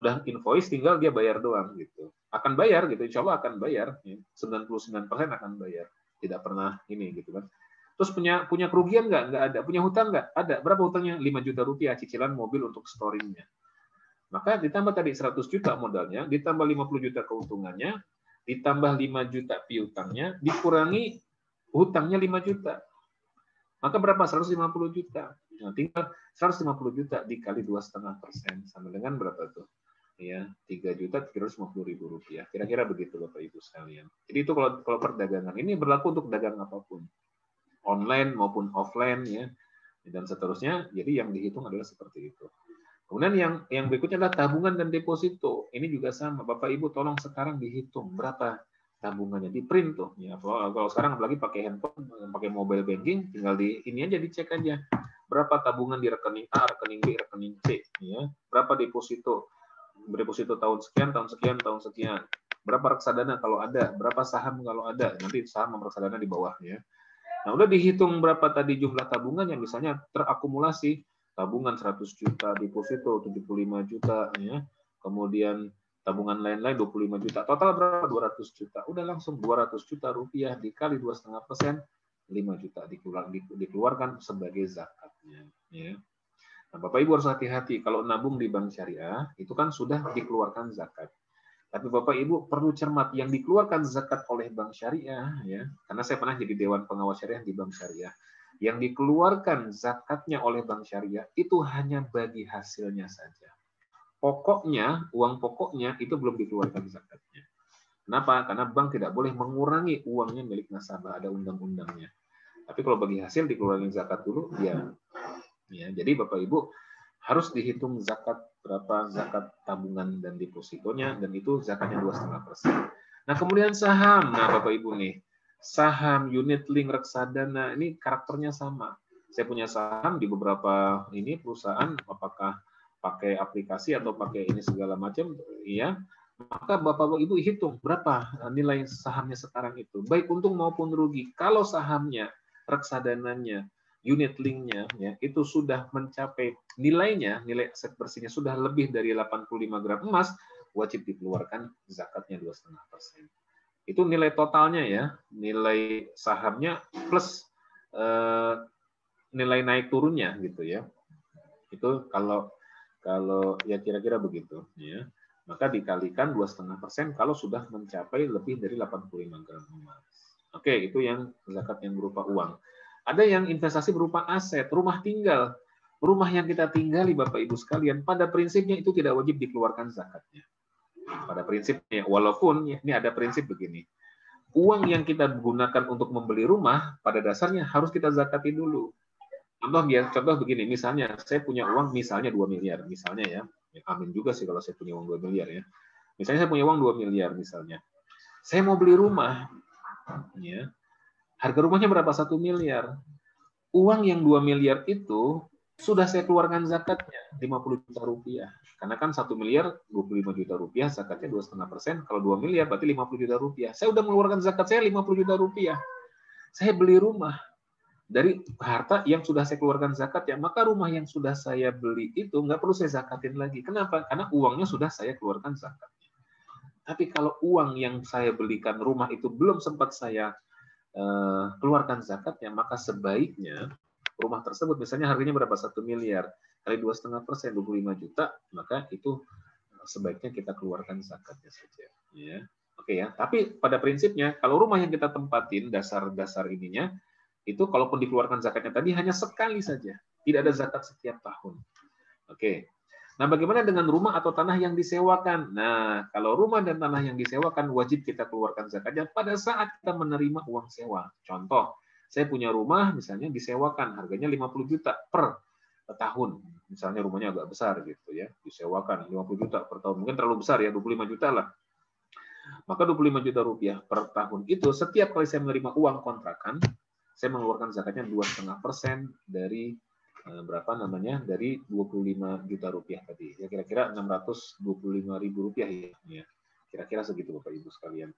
udah invoice, tinggal dia bayar doang gitu. Akan bayar gitu, insya Allah akan bayar, ya. 99% akan bayar. Tidak pernah ini gitu kan. Terus punya kerugian nggak? Nggak ada. Punya hutang nggak? Ada. Berapa hutangnya? 5 juta rupiah cicilan mobil untuk storingnya. Maka ditambah tadi 100 juta modalnya, ditambah 50 juta keuntungannya, ditambah 5 juta piutangnya, dikurangi hutangnya 5 juta. Maka berapa? 150 juta. Nah, tinggal 150 juta dikali 2,5%. Sama dengan berapa tuh? Ya, 3.350.000 rupiah. Kira-kira begitu Bapak Ibu sekalian. Jadi itu kalau perdagangan. Ini berlaku untuk dagang apapun. Online maupun offline ya. Dan seterusnya. Jadi yang dihitung adalah seperti itu. Kemudian yang berikutnya adalah tabungan dan deposito. Ini juga sama. Bapak Ibu tolong sekarang dihitung berapa tabungannya, di print tuh. Ya, kalau sekarang apalagi pakai handphone, pakai mobile banking, tinggal ini aja dicek aja. Berapa tabungan di rekening A, rekening B, rekening C, ya. Berapa deposito tahun sekian, tahun sekian, tahun sekian. Berapa reksadana kalau ada, berapa saham kalau ada. Nanti saham sama reksadana di bawah ya. Nah, udah dihitung berapa tadi jumlah tabungan yang misalnya terakumulasi. Tabungan 100 juta, deposito 75 juta, ya. Kemudian tabungan lain-lain 25 juta. Total berapa? 200 juta. Udah langsung 200 juta rupiah dikali 2,5%, 5 juta dikeluarkan sebagai zakatnya. Ya. Nah, Bapak Ibu harus hati-hati. Kalau nabung di bank syariah, itu kan sudah dikeluarkan zakat. Tapi Bapak Ibu perlu cermat, yang dikeluarkan zakat oleh bank syariah, ya, karena saya pernah jadi Dewan Pengawas Syariah di bank syariah. Yang dikeluarkan zakatnya oleh bank syariah itu hanya bagi hasilnya saja. Pokoknya, uang pokoknya itu belum dikeluarkan zakatnya. Kenapa? Karena bank tidak boleh mengurangi uangnya milik nasabah, ada undang-undangnya. Tapi kalau bagi hasil dikeluarkan zakat dulu, ya. Jadi Bapak Ibu harus dihitung zakat berapa, zakat tabungan dan depositonya, dan itu zakatnya 2,5%. Nah, kemudian saham. Nah, Bapak Ibu nih, saham, unit link, reksadana, ini karakternya sama. Saya punya saham di beberapa ini perusahaan, apakah pakai aplikasi atau pakai ini segala macam, ya. Maka Bapak Ibu hitung berapa nilai sahamnya sekarang itu, baik untung maupun rugi. Kalau sahamnya, reksadananya, unit linknya, ya, itu sudah mencapai nilainya, nilai aset bersihnya sudah lebih dari 85 gram emas, wajib dikeluarkan zakatnya 2,5%. Itu nilai totalnya ya, nilai sahamnya plus nilai naik turunnya gitu ya. Itu kalau ya kira-kira begitu ya. Maka dikalikan 2,5% kalau sudah mencapai lebih dari 85 gram emas. Oke, itu yang zakat yang berupa uang. Ada yang investasi berupa aset, rumah tinggal. Rumah yang kita tinggali Bapak Ibu sekalian, pada prinsipnya itu tidak wajib dikeluarkan zakatnya. Pada prinsipnya, walaupun ini ada prinsip begini. Uang yang kita gunakan untuk membeli rumah, pada dasarnya harus kita zakati dulu. Contoh begini, misalnya saya punya uang misalnya 2 miliar, misalnya ya. Amin juga sih kalau saya punya uang 2 miliar ya. Misalnya saya punya uang 2 miliar misalnya. Saya mau beli rumah, ya. Harga rumahnya berapa? 1 miliar. Uang yang 2 miliar itu sudah saya keluarkan zakatnya 50 juta rupiah. Karena kan 1 miliar 25 juta rupiah, zakatnya 2,5%. Kalau 2 miliar berarti 50 juta rupiah. Saya udah mengeluarkan zakat saya 50 juta rupiah. Saya beli rumah. dari harta yang sudah saya keluarkan zakat ya, maka rumah yang sudah saya beli itu nggak perlu saya zakatin lagi. Kenapa? Karena uangnya sudah saya keluarkan zakat. Tapi kalau uang yang saya belikan rumah itu belum sempat saya keluarkan zakatnya, maka sebaiknya rumah tersebut misalnya harganya berapa, 1 miliar kali 2,5%, 25 juta, maka itu sebaiknya kita keluarkan zakatnya saja. Ya. Oke ya. Tapi pada prinsipnya kalau rumah yang kita tempatin dasar ininya itu kalaupun dikeluarkan zakatnya tadi hanya sekali saja, tidak ada zakat setiap tahun. Oke. Nah, bagaimana dengan rumah atau tanah yang disewakan? Nah, kalau rumah dan tanah yang disewakan wajib kita keluarkan zakatnya pada saat kita menerima uang sewa. Contoh, saya punya rumah misalnya disewakan harganya 50 juta per tahun. Misalnya rumahnya agak besar gitu ya, disewakan 50 juta per tahun. Mungkin terlalu besar ya, 25 juta lah. Maka 25 juta rupiah per tahun itu setiap kali saya menerima uang kontrakan, saya mengeluarkan zakatnya 2,5% dari berapa namanya, dari 25 juta rupiah tadi. Ya kira-kira 625.000 rupiah ya. Kira-kira segitu Bapak Ibu sekalian.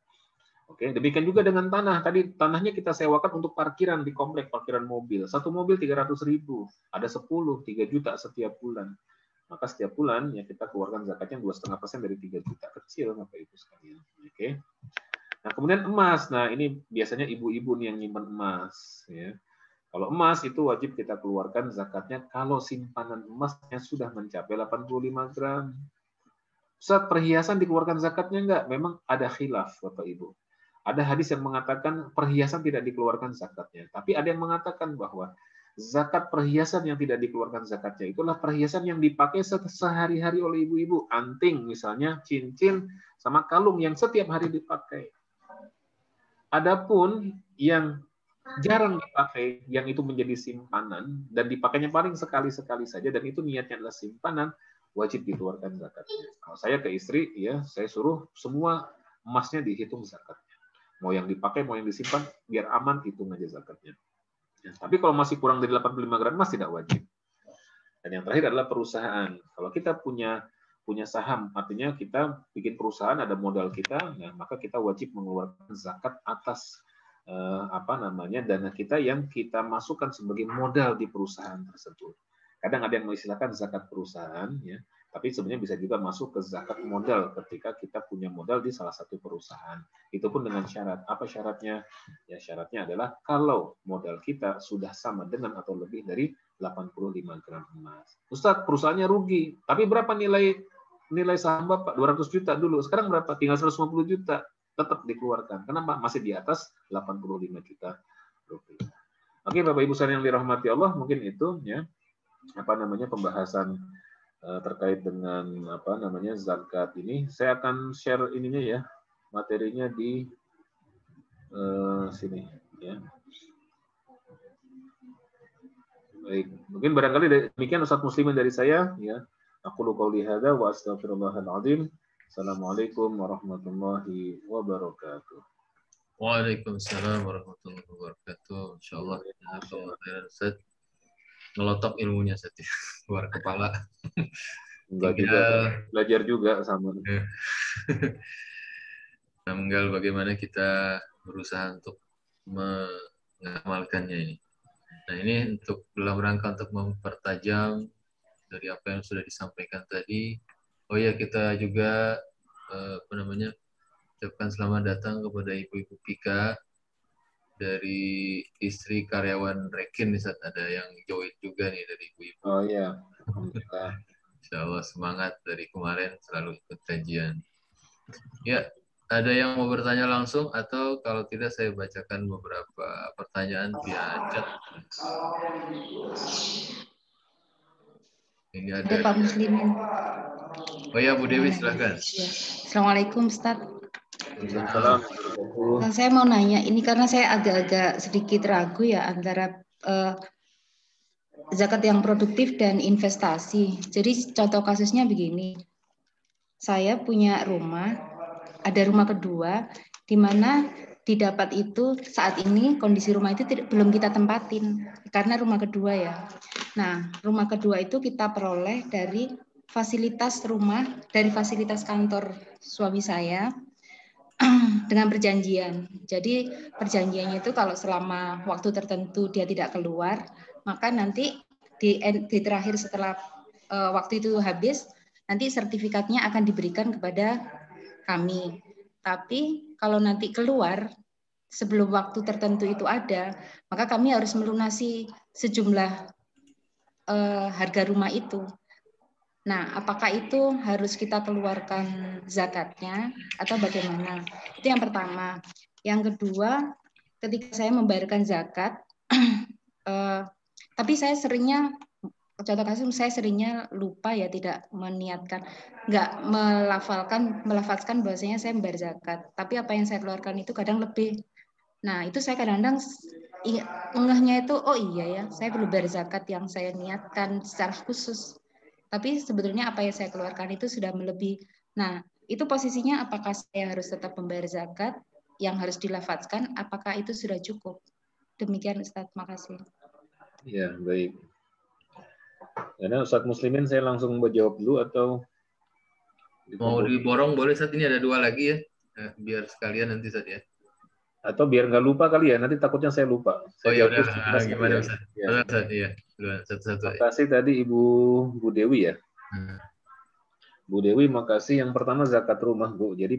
Oke, demikian juga dengan tanah. Tadi tanahnya kita sewakan untuk parkiran di komplek, parkiran mobil. Satu mobil 300.000, ada 10, 3 juta setiap bulan. Maka setiap bulan ya kita keluarkan zakatnya 2,5% dari 3 juta, kecil Bapak Ibu sekalian. Oke. Nah, kemudian emas. Nah, ini biasanya ibu-ibu nih yang nyimpan emas ya. Kalau emas itu wajib kita keluarkan zakatnya kalau simpanan emasnya sudah mencapai 85 gram. Saat perhiasan dikeluarkan zakatnya enggak? Memang ada khilaf Bapak Ibu. Ada hadis yang mengatakan perhiasan tidak dikeluarkan zakatnya. Tapi ada yang mengatakan bahwa zakat perhiasan yang tidak dikeluarkan zakatnya itulah perhiasan yang dipakai sehari-hari oleh ibu-ibu. Anting misalnya, cincin, sama kalung yang setiap hari dipakai. Adapun yang jarang dipakai, yang itu menjadi simpanan dan dipakainya paling sekali-sekali saja dan itu niatnya adalah simpanan, wajib dikeluarkan zakatnya. Kalau saya ke istri, ya saya suruh semua emasnya dihitung zakatnya. Mau yang dipakai, mau yang disimpan, biar aman hitung aja zakatnya. Ya, tapi kalau masih kurang dari 85 gram emas tidak wajib. Dan yang terakhir adalah perusahaan. Kalau kita punya saham, artinya kita bikin perusahaan, ada modal kita, nah, maka kita wajib mengeluarkan zakat atas dana kita yang kita masukkan sebagai modal di perusahaan tersebut. Kadang ada yang mengistilahkan zakat perusahaan, ya, tapi sebenarnya bisa juga masuk ke zakat modal ketika kita punya modal di salah satu perusahaan. Itu pun dengan syarat. Apa syaratnya? Ya syaratnya adalah kalau modal kita sudah sama dengan atau lebih dari 85 gram emas. Ustadz, perusahaannya rugi, tapi berapa nilai saham Bapak? 200 juta dulu. Sekarang berapa? Tinggal 150 juta. Tetap dikeluarkan. Kenapa? Masih di atas 85 juta rupiah. Oke, Bapak Ibu sekalian yang dirahmati Allah, mungkin itu ya pembahasan terkait dengan zakat ini. Saya akan share ininya ya, materinya di sini ya. Baik, mungkin barangkali demikian Ustaz Muslimin dari saya ya. Aqulu qouli hadza wa astaghfirullahal azim. Assalamualaikum warahmatullahi wabarakatuh. Waalaikumsalam warahmatullahi wabarakatuh. Insyaallah Ustaz ngelotok ilmunya Ustaz. Luar kepala. Enggak juga, belajar juga sama. Tinggal bagaimana kita berusaha untuk mengamalkannya ini. Nah, ini untuk dalam rangka untuk mempertajam dari apa yang sudah disampaikan tadi. Oh ya, kita juga ucapkan selamat datang kepada Ibu-Ibu Pika dari istri karyawan Rekin. Ada yang join juga nih dari Ibu-Ibu. Oh iya, alhamdulillah. Insyaallah semangat dari kemarin selalu ikut kajian. Ya, ada yang mau bertanya langsung atau kalau tidak saya bacakan beberapa pertanyaan via chat. Ini ada Pak Muslimin. Oh ya, Bu Dewi silahkan. Ya. Assalamualaikum Ustaz. Assalamualaikum. Saya mau nanya, ini karena saya agak-agak sedikit ragu ya antara zakat yang produktif dan investasi. Jadi contoh kasusnya begini, saya punya rumah, ada rumah kedua, di mana didapat itu saat ini kondisi rumah itu belum kita tempatin karena rumah kedua ya. Nah, rumah kedua itu kita peroleh dari fasilitas rumah, dari fasilitas kantor suami saya. dengan perjanjian. Jadi perjanjiannya itu kalau selama waktu tertentu dia tidak keluar, maka nanti di terakhir setelah waktu itu habis, nanti sertifikatnya akan diberikan kepada kami. Tapi kalau nanti keluar sebelum waktu tertentu itu ada, maka kami harus melunasi sejumlah harga rumah itu. Nah, apakah itu harus kita keluarkan zakatnya atau bagaimana? Itu yang pertama. Yang kedua, ketika saya membayarkan zakat, tapi saya seringnya, contoh kasus saya seringnya lupa ya, tidak meniatkan, nggak melafalkan bahwasanya saya membayar zakat. Tapi apa yang saya keluarkan itu kadang lebih. Nah, itu saya kadang-kadang ngehnya itu, oh iya ya, saya perlu bayar zakat yang saya niatkan secara khusus. Tapi sebetulnya apa yang saya keluarkan itu sudah melebihi. Nah, itu posisinya apakah saya harus tetap membayar zakat yang harus dilafazkan, apakah itu sudah cukup? Demikian Ustadz, makasih. Ya, baik. Karena Ustadz Muslimin saya langsung menjawab dulu atau mau diborong boleh, saat ini ada 2 lagi ya, biar sekalian nanti Ustadz ya. Atau biar nggak lupa kali ya, nanti takutnya saya lupa. Oh ya udah, gimana Ustaz? Ya. Ya. Satu-satu. Terima kasih tadi Bu Dewi ya. Bu Dewi, makasih. Yang pertama zakat rumah, Bu. Jadi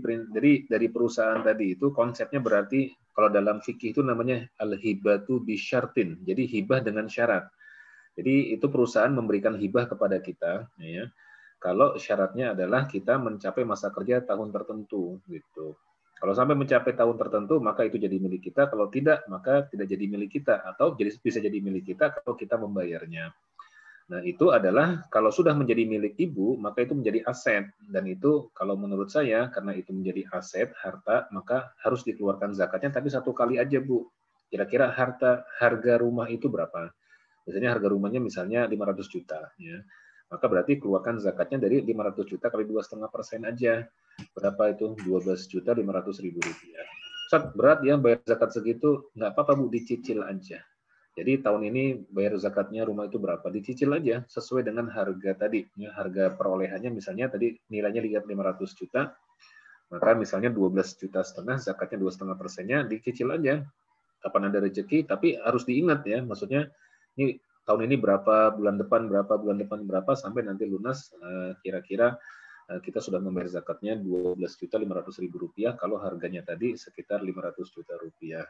dari perusahaan tadi itu konsepnya berarti kalau dalam fikih itu namanya al-hibatu bisyartin. Jadi hibah dengan syarat. Jadi itu perusahaan memberikan hibah kepada kita, ya. Kalau syaratnya adalah kita mencapai masa kerja tahun tertentu, gitu. Kalau sampai mencapai tahun tertentu, maka itu jadi milik kita. Kalau tidak, maka tidak jadi milik kita. Atau bisa jadi milik kita kalau kita membayarnya. Nah, itu adalah kalau sudah menjadi milik ibu, maka itu menjadi aset. Dan itu kalau menurut saya, karena itu menjadi aset, harta, maka harus dikeluarkan zakatnya, tapi 1 kali aja, Bu. Kira-kira harga rumah itu berapa? Biasanya harga rumahnya misalnya 500 juta. Ya. Maka berarti keluarkan zakatnya dari 500 juta kali 2,5% aja. Berapa itu? 12.500.000 rupiah. Ustaz, berat ya bayar zakat segitu, nggak apa-apa Bu, dicicil aja. Jadi tahun ini bayar zakatnya rumah itu berapa? Dicicil aja sesuai dengan harga tadi. Ya, harga perolehannya misalnya tadi nilainya lihat 500 juta, maka misalnya 12,5 juta, zakatnya 2,5%-nya dicicil aja. Kapan ada rezeki, tapi harus diingat ya, maksudnya ini tahun ini berapa, bulan depan berapa, sampai nanti lunas kira-kira kita sudah membayar zakatnya 12.500.000 rupiah kalau harganya tadi sekitar 500 juta rupiah.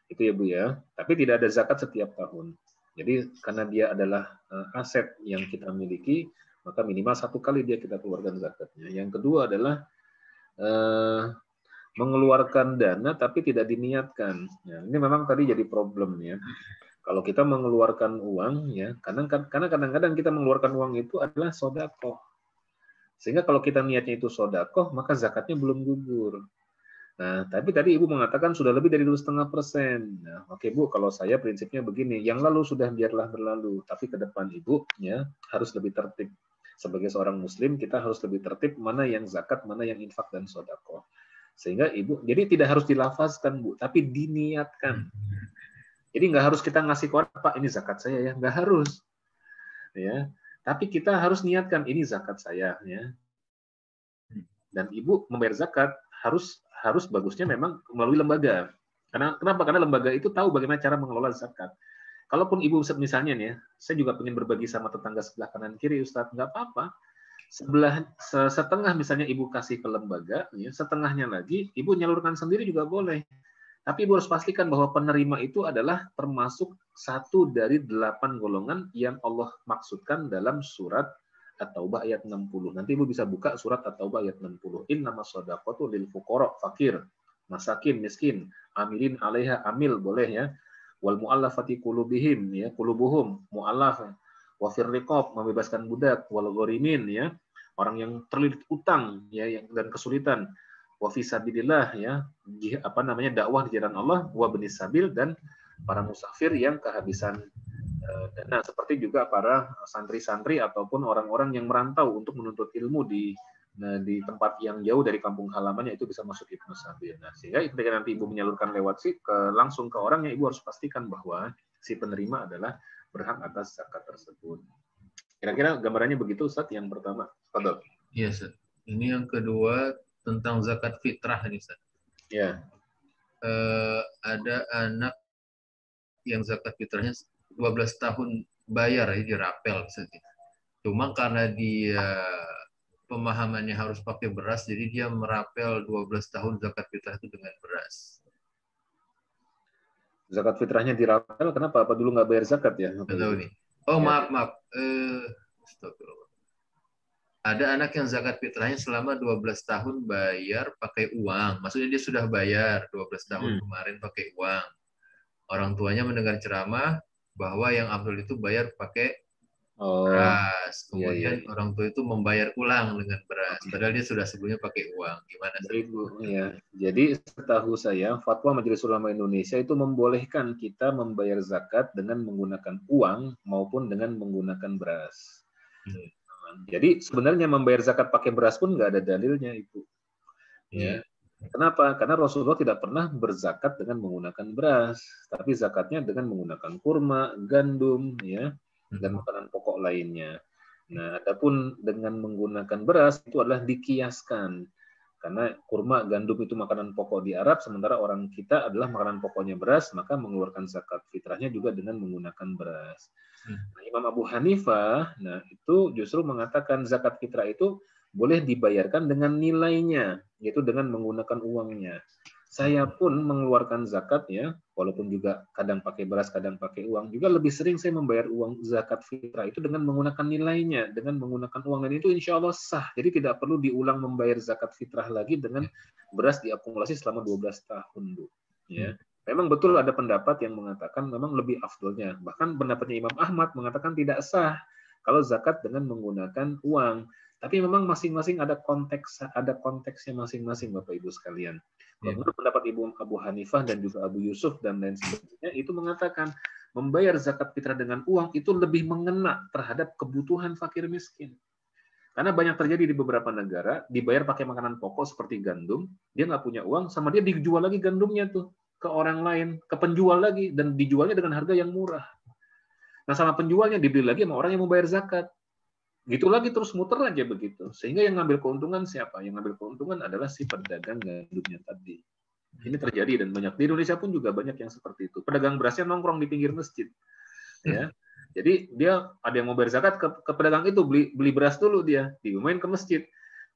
Itu ya Bu ya. Tapi tidak ada zakat setiap tahun. Jadi karena dia adalah aset yang kita miliki, maka minimal 1 kali dia kita keluarkan zakatnya. Yang kedua adalah mengeluarkan dana tapi tidak diniatkan. Ya, ini memang tadi jadi problem ya. Kalau kita mengeluarkan uang ya, karena kadang-kadang kita mengeluarkan uang itu adalah sodakoh. Sehingga kalau kita niatnya itu sodakoh, maka zakatnya belum gugur. Nah, tapi tadi Ibu mengatakan sudah lebih dari 2,5%. Nah, oke Bu, kalau saya prinsipnya begini, yang lalu sudah biarlah berlalu, tapi ke depan Ibu ya harus lebih tertib. Sebagai seorang Muslim, kita harus lebih tertib mana yang zakat, mana yang infak dan sodakoh. Sehingga Ibu, jadi tidak harus dilafazkan Bu, tapi diniatkan. Jadi nggak harus kita ngasih ke orang, Pak, ini zakat saya ya, nggak harus. Ya, tapi kita harus niatkan ini zakat saya ya. Dan Ibu membayar zakat harus bagusnya memang melalui lembaga. Kenapa? Karena lembaga itu tahu bagaimana cara mengelola zakat. Kalaupun Ibu misalnya nih, saya juga pengen berbagi sama tetangga sebelah kanan kiri, Ustadz, nggak apa-apa. Setengah misalnya Ibu kasih ke lembaga, ya, setengahnya lagi Ibu nyalurkan sendiri juga boleh. Tapi Ibu harus pastikan bahwa penerima itu adalah termasuk 1 dari 8 golongan yang Allah maksudkan dalam surat At-Taubah ayat 60. Nanti Ibu bisa buka surat At-Taubah ayat 60. Innamas shadaqatu lil fuqara, fakir, masakin, miskin, amilin 'alaiha, amil boleh ya. Wal mu'allafati qulubihim ya, qulubuhum, mu'allaf, wa fir riqab, membebaskan budak, wal gharimin ya, orang yang terlilit utang ya dan kesulitan. Wa fi sabilillah ya, dakwah di jalan Allah, wa benis sabil, dan para musafir yang kehabisan dana, seperti juga para santri-santri ataupun orang-orang yang merantau untuk menuntut ilmu di tempat yang jauh dari kampung halamannya, itu bisa masuk Ibnu Sabil. Nah, sehingga ketika nanti Ibu menyalurkan lewat langsung ke orangnya, Ibu harus pastikan bahwa si penerima adalah berhak atas zakat tersebut. Kira-kira gambarannya begitu, Ustaz, yang pertama. Iya, Ustaz. Ini yang kedua tentang zakat fitrah ini, Ustaz. Ya. Ada anak yang zakat fitrahnya 12 tahun bayar, ya dirapel misalnya. Cuma karena dia pemahamannya harus pakai beras, jadi dia merapel 12 tahun zakat fitrah itu dengan beras. Zakat fitrahnya dirapel, kenapa? Apa dulu nggak bayar zakat ya? Nggak tahu nih. Oh, Ya. maaf. Astagfirullah. Ada anak yang zakat fitrahnya selama 12 tahun bayar pakai uang. Maksudnya dia sudah bayar 12 tahun kemarin pakai uang. Orang tuanya mendengar ceramah bahwa yang afdal itu bayar pakai beras. Kemudian orang tua itu membayar ulang dengan beras. Padahal dia sudah sebelumnya pakai uang. Gimana? Baik, Bu. Ya. Jadi setahu saya, fatwa Majelis Ulama Indonesia itu membolehkan kita membayar zakat dengan menggunakan uang maupun dengan menggunakan beras. Jadi sebenarnya membayar zakat pakai beras pun nggak ada dalilnya, Ibu. Ya. Kenapa? Karena Rasulullah tidak pernah berzakat dengan menggunakan beras, tapi zakatnya dengan menggunakan kurma, gandum, ya, dan makanan pokok lainnya. Nah, adapun dengan menggunakan beras itu adalah dikiaskan. Karena kurma, gandum itu makanan pokok di Arab, sementara orang kita adalah makanan pokoknya beras, maka mengeluarkan zakat fitrahnya juga dengan menggunakan beras. Nah, Imam Abu Hanifah, nah itu justru mengatakan zakat fitrah itu boleh dibayarkan dengan nilainya, yaitu dengan menggunakan uangnya. Saya pun mengeluarkan zakat ya, walaupun juga kadang pakai beras, kadang pakai uang, juga lebih sering saya membayar uang zakat fitrah itu dengan menggunakan nilainya, dengan menggunakan uang, dan itu insya Allah sah. Jadi tidak perlu diulang membayar zakat fitrah lagi dengan beras diakumulasi selama 12 tahun, Bu. Ya. Memang betul ada pendapat yang mengatakan memang lebih afdolnya. Bahkan pendapatnya Imam Ahmad mengatakan tidak sah kalau zakat dengan menggunakan uang. Tapi memang masing-masing ada konteksnya masing-masing, Bapak Ibu sekalian. Kalau menurut pendapat Ibu Abu Hanifah dan juga Abu Yusuf dan lain sebagainya, itu mengatakan membayar zakat fitrah dengan uang itu lebih mengena terhadap kebutuhan fakir miskin. Karena banyak terjadi di beberapa negara, dibayar pakai makanan pokok seperti gandum, dia nggak punya uang, sama dia dijual lagi gandumnya tuh ke orang lain, ke penjual lagi, dan dijualnya dengan harga yang murah. Nah, sama penjualnya dibeli lagi sama orang yang mau bayar zakat. Gitu lagi terus muter aja begitu. Sehingga yang ngambil keuntungan siapa? Yang ngambil keuntungan adalah si pedagang gandumnya tadi. Ini terjadi dan banyak. Di Indonesia pun juga banyak yang seperti itu. Pedagang berasnya nongkrong di pinggir masjid. Ya. Jadi dia ada yang mau bayar zakat ke pedagang itu, beli beras dulu dia, dimain ke masjid.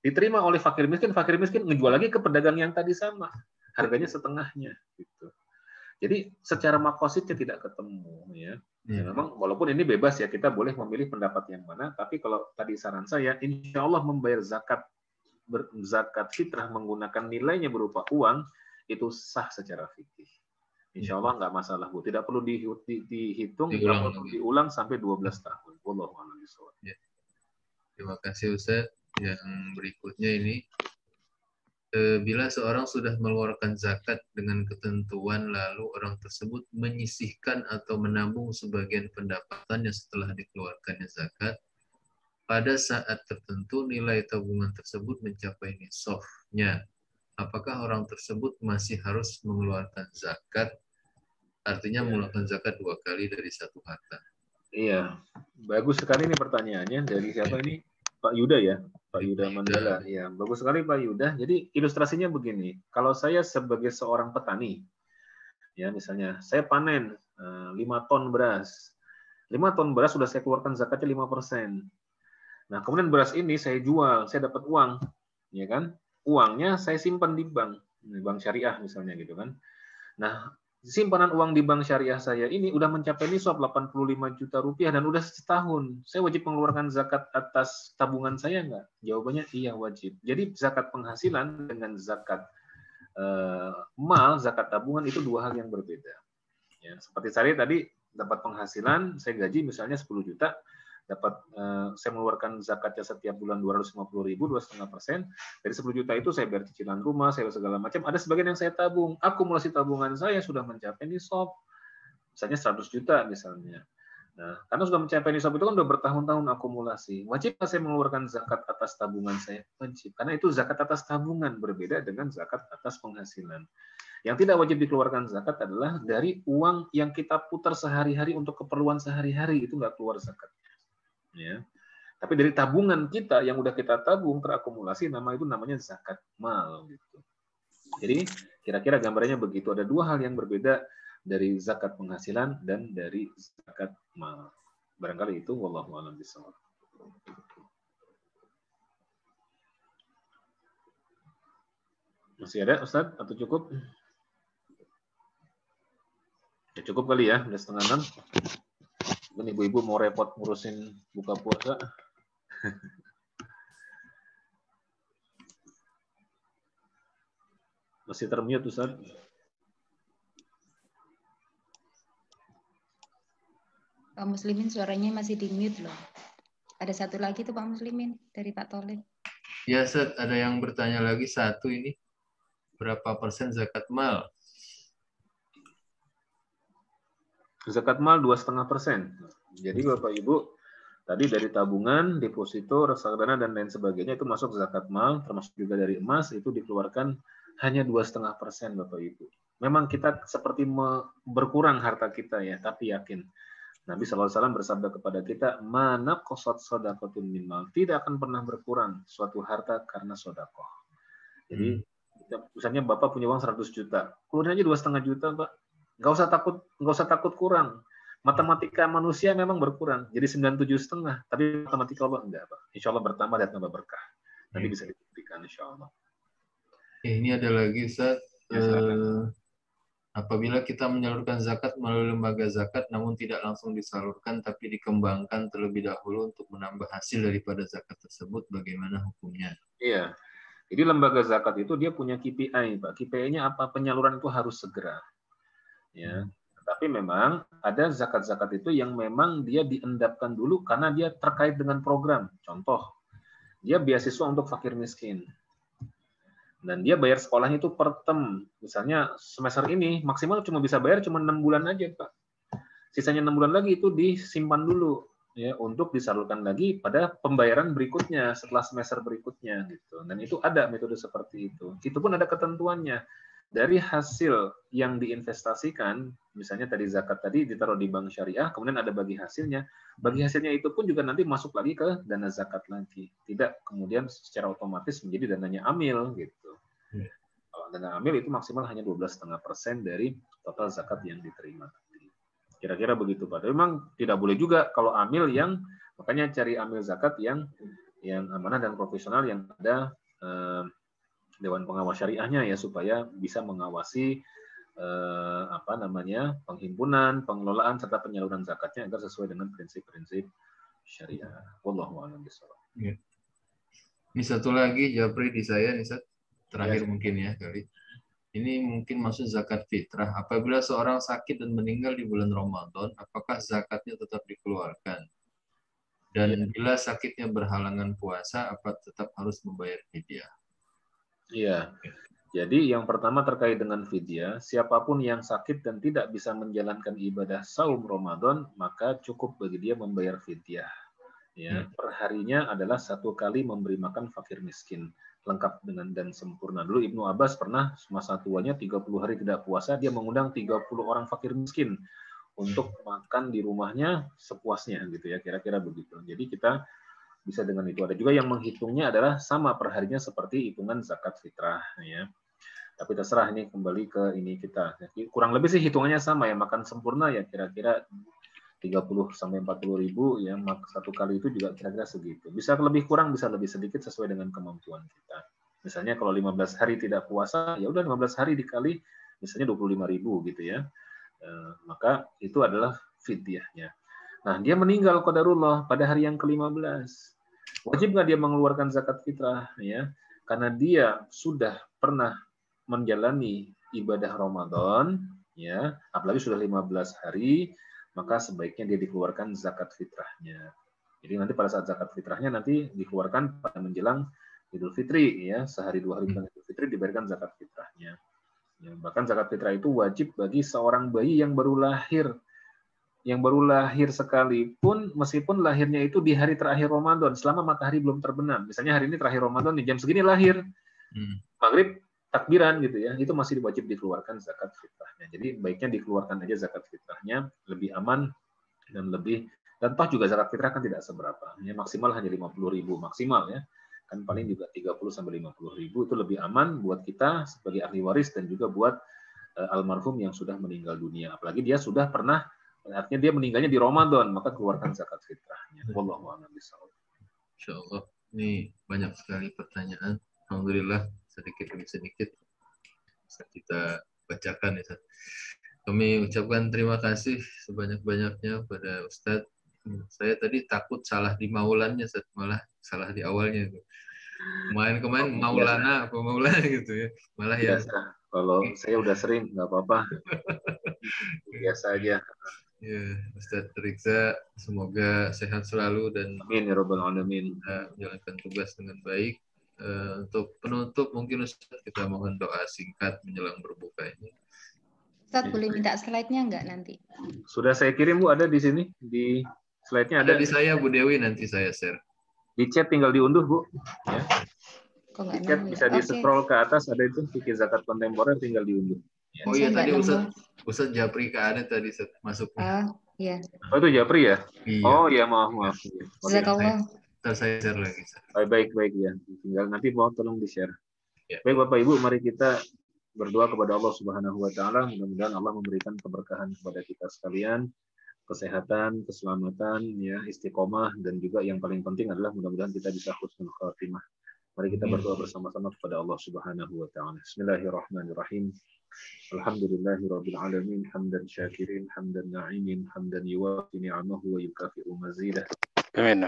Diterima oleh fakir miskin ngejual lagi ke pedagang yang tadi sama. Harganya setengahnya gitu. Jadi secara makosidnya tidak ketemu ya. Ya, memang walaupun ini bebas ya, kita boleh memilih pendapat yang mana, tapi kalau tadi saran saya, insya Allah membayar zakat fitrah menggunakan nilainya berupa uang itu sah secara fikih. Insya Allah nggak masalah, Bu. Tidak perlu dihitung, nggak perlu diulang sampai 12 tahun. Wallahu a'lam bishawab. Terima kasih Ustaz. Yang berikutnya ini, bila seorang sudah mengeluarkan zakat dengan ketentuan lalu orang tersebut menyisihkan atau menabung sebagian pendapatannya setelah dikeluarkannya zakat, pada saat tertentu nilai tabungan tersebut mencapai nisabnya, apakah orang tersebut masih harus mengeluarkan zakat? Artinya mengeluarkan zakat 2 kali dari satu harta. Iya, bagus sekali ini pertanyaannya. Dari siapa ini? Pak Yuda ya? Pak Yuda Mandala. Ya, bagus sekali Pak Yuda. Jadi ilustrasinya begini. Kalau saya sebagai seorang petani, ya misalnya saya panen 5 ton beras. 5 ton beras sudah saya keluarkan zakatnya 5%. Nah, kemudian beras ini saya jual, saya dapat uang, ya kan? Uangnya saya simpan di bank syariah misalnya gitu kan. Nah, simpanan uang di bank syariah saya ini udah mencapai nisab 85 juta rupiah dan udah setahun. Saya wajib mengeluarkan zakat atas tabungan saya nggak? Jawabannya iya wajib. Jadi zakat penghasilan dengan zakat mal, zakat tabungan itu 2 hal yang berbeda. Ya, seperti saya tadi dapat penghasilan, saya gaji misalnya 10 juta, dapat saya mengeluarkan zakatnya setiap bulan 250.000, 2,5%. Dari 10 juta itu saya bayar cicilan rumah, saya segala macam. Ada sebagian yang saya tabung. Akumulasi tabungan saya sudah mencapai nisab. Misalnya 100 juta misalnya. Nah, karena sudah mencapai nisab itu kan sudah bertahun-tahun akumulasi. Wajib saya mengeluarkan zakat atas tabungan saya? Wajib. Karena itu zakat atas tabungan, berbeda dengan zakat atas penghasilan. Yang tidak wajib dikeluarkan zakat adalah dari uang yang kita putar sehari-hari untuk keperluan sehari-hari, itu nggak keluar zakat. Ya. Tapi dari tabungan kita yang udah kita tabung terakumulasi, itu namanya zakat mal gitu. Jadi Kira-kira gambarannya begitu. Ada dua hal yang berbeda dari zakat penghasilan dan dari zakat mal. Barangkali itu, wallahu a'lam bishawab. Masih ada, Ustaz? Atau cukup? Ya, cukup kali ya, udah 5:30. Dan ibu-ibu mau repot ngurusin buka puasa. Masih termute, Ustaz? Pak Muslimin suaranya masih di mute loh. Ada satu lagi tuh Pak Muslimin dari Pak Tolib. Ya, Ustaz, ada yang bertanya lagi satu ini. Berapa persen zakat mal? Zakat mal 2,5%. Jadi Bapak Ibu, tadi dari tabungan, deposito, reksadana dan lain sebagainya itu masuk zakat mal, termasuk juga dari emas itu dikeluarkan hanya 2,5% Bapak Ibu. Memang kita seperti berkurang harta kita ya, tapi yakin. Nabi SAW bersabda kepada kita, mana qasat shadaqatun min mal, tidak akan pernah berkurang suatu harta karena sedekah. Jadi misalnya Bapak punya uang 100 juta, keluarin aja 2,5 juta, Pak. Nggak usah takut kurang. Matematika manusia memang berkurang, jadi 97,5. Tapi matematika Allah enggak, Pak. Insya Allah bertambah dan tambah berkah. Nanti bisa dibuktikan, Insya Allah. Ini ada lagi, Ustaz. Apabila kita menyalurkan zakat melalui lembaga zakat, namun tidak langsung disalurkan, tapi dikembangkan terlebih dahulu untuk menambah hasil daripada zakat tersebut, bagaimana hukumnya? Iya. Jadi lembaga zakat itu dia punya KPI, Pak. KPI-nya apa? Penyaluran itu harus segera. Ya, tapi memang ada zakat-zakat itu yang memang dia diendapkan dulu karena dia terkait dengan program. Contoh, dia beasiswa untuk fakir miskin. Dan dia bayar sekolahnya itu per term. Misalnya semester ini maksimal cuma bisa bayar cuma 6 bulan aja, Pak. Sisanya 6 bulan lagi itu disimpan dulu ya untuk disalurkan lagi pada pembayaran berikutnya setelah semester berikutnya gitu. Dan itu ada metode seperti itu. Itu pun ada ketentuannya. Dari hasil yang diinvestasikan, misalnya tadi zakat tadi ditaruh di bank syariah, kemudian ada bagi hasilnya. Bagi hasilnya itu pun juga nanti masuk lagi ke dana zakat lagi. Tidak kemudian secara otomatis menjadi dananya amil gitu. Kalau dana amil itu maksimal hanya 12,5% dari total zakat yang diterima. Kira-kira begitu, Pak. Memang tidak boleh juga kalau amil yang, makanya cari amil zakat yang amanah dan profesional yang ada Dewan Pengawas Syariahnya ya supaya bisa mengawasi penghimpunan, pengelolaan serta penyaluran zakatnya agar sesuai dengan prinsip-prinsip syariah. Wallahu a'lam bishawab. Ini satu lagi Japri di saya nih, terakhir Ya. mungkin ya kali. Ini mungkin masuk zakat fitrah. Apabila seorang sakit dan meninggal di bulan Ramadan, apakah zakatnya tetap dikeluarkan? Dan bila sakitnya berhalangan puasa, apa tetap harus membayar fidyah? Iya. Jadi yang pertama terkait dengan fidyah, siapapun yang sakit dan tidak bisa menjalankan ibadah saum Ramadan, maka cukup bagi dia membayar fidyah. Ya, perharinya adalah 1 kali memberi makan fakir miskin, lengkap dengan dan sempurna. Dulu Ibnu Abbas pernah masa tuanya 30 hari tidak puasa, dia mengundang 30 orang fakir miskin untuk makan di rumahnya sepuasnya gitu ya, kira-kira begitu. Jadi kita bisa dengan itu. Ada juga yang menghitungnya adalah sama perharinya seperti hitungan zakat fitrah ya. Tapi terserah ini kembali ke ini kita. Kurang lebih sih hitungannya sama ya, makan sempurna ya kira-kira 30 sampai 40 ribu ya, 1 kali itu juga kira-kira segitu. Bisa lebih kurang, bisa lebih sedikit sesuai dengan kemampuan kita. Misalnya kalau 15 hari tidak puasa, ya udah 15 hari dikali misalnya 25.000 gitu ya. Maka itu adalah fidyahnya. Nah, dia meninggal qadarullah pada hari yang ke-15. Wajib nggak dia mengeluarkan zakat fitrah ya? Karena dia sudah pernah menjalani ibadah Ramadan ya, apalagi sudah 15 hari, maka sebaiknya dia dikeluarkan zakat fitrahnya. Jadi nanti pada saat zakat fitrahnya nanti dikeluarkan pada menjelang Idul Fitri ya, sehari 2 hari menjelang Idul Fitri dibayarkan zakat fitrahnya. Ya, bahkan zakat fitrah itu wajib bagi seorang bayi yang baru lahir. Yang baru lahir sekalipun, meskipun lahirnya itu di hari terakhir Ramadan, selama matahari belum terbenam. Misalnya hari ini terakhir Ramadan, di jam segini lahir. Maghrib, takbiran gitu ya, itu masih wajib dikeluarkan zakat fitrahnya. Jadi baiknya dikeluarkan aja zakat fitrahnya, lebih aman dan lebih, dan toh juga zakat fitrah kan tidak seberapa. Ya, maksimal hanya 50.000 maksimal ya. kan paling juga 30 sampai 50 ribu, itu lebih aman buat kita sebagai ahli waris dan juga buat almarhum yang sudah meninggal dunia. Apalagi dia sudah pernah, artinya dia meninggalnya di Ramadan, maka keluarkan zakat fitrahnya. Wallahu a'lam bishawab. Insyaallah. Ini banyak sekali pertanyaan. Alhamdulillah sedikit demi sedikit bisa kita bacakan ya. Kami ucapkan terima kasih sebanyak-banyaknya pada Ustadz. Saya tadi takut salah di maulannya, malah salah di awalnya. Kemarin Maulana apa Maulana gitu ya. Malah yang kalau saya udah sering, nggak apa-apa. Biasa aja. Ya, Ustadz Rikza, semoga sehat selalu dan amin ya rabbal alamin. Menjalankan tugas dengan baik. Untuk penutup mungkin Ustadz kita mohon doa singkat menjelang berbuka ini. Ustadz boleh minta slide-nya enggak nanti? Sudah saya kirim Bu, ada di sini di slide-nya ada. Di saya Bu Dewi, nanti saya share. Di chat tinggal diunduh Bu. Ya. Kok nggak Chat bisa di scroll ke atas, ada itu fikih zakat kontemporer, tinggal diunduh. Ya. Oh iya tadi Ustadz Japri ada tadi masuk. Iya. Oh itu Japri ya? Iya. Oh iya maaf. Jazakallah. Saya share lagi. Baik ya. Tinggal nanti mohon tolong di-share. Ya. Baik Bapak Ibu, mari kita berdoa kepada Allah Subhanahu wa taala, mudah-mudahan Allah memberikan keberkahan kepada kita sekalian, kesehatan, keselamatan, ya, istiqomah, dan juga yang paling penting adalah mudah-mudahan kita bisa husnul khatimah. Mari kita berdoa bersama-sama kepada Allah Subhanahu wa taala. Bismillahirrahmanirrahim. Alhamdulillahirabbil alamin, hamdan syakirin, hamdan na'imin, hamdan yuwafi ni'amahu wa yukafi'u mazidah. Amin.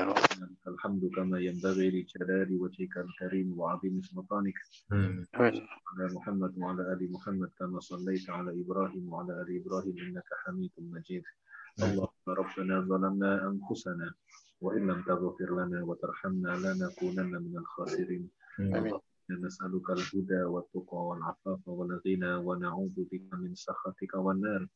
Alhamdu kama yanbaghi li jalali wajhikal karim wa 'azimi sultanik. Amin. Ala Muhammad wa ala ali Muhammad kama shallaita ala Ibrahim wa ala ali Ibrahim innaka Hamidum Majid. Allahumma rabbana zalamna anfusana wa in lam taghfir lana wa tarhamna lanakunanna minal khasirin. Amin. نسألك الهدى والتقى والعفاف والغنى ونعوذ بك من سخطك والنار.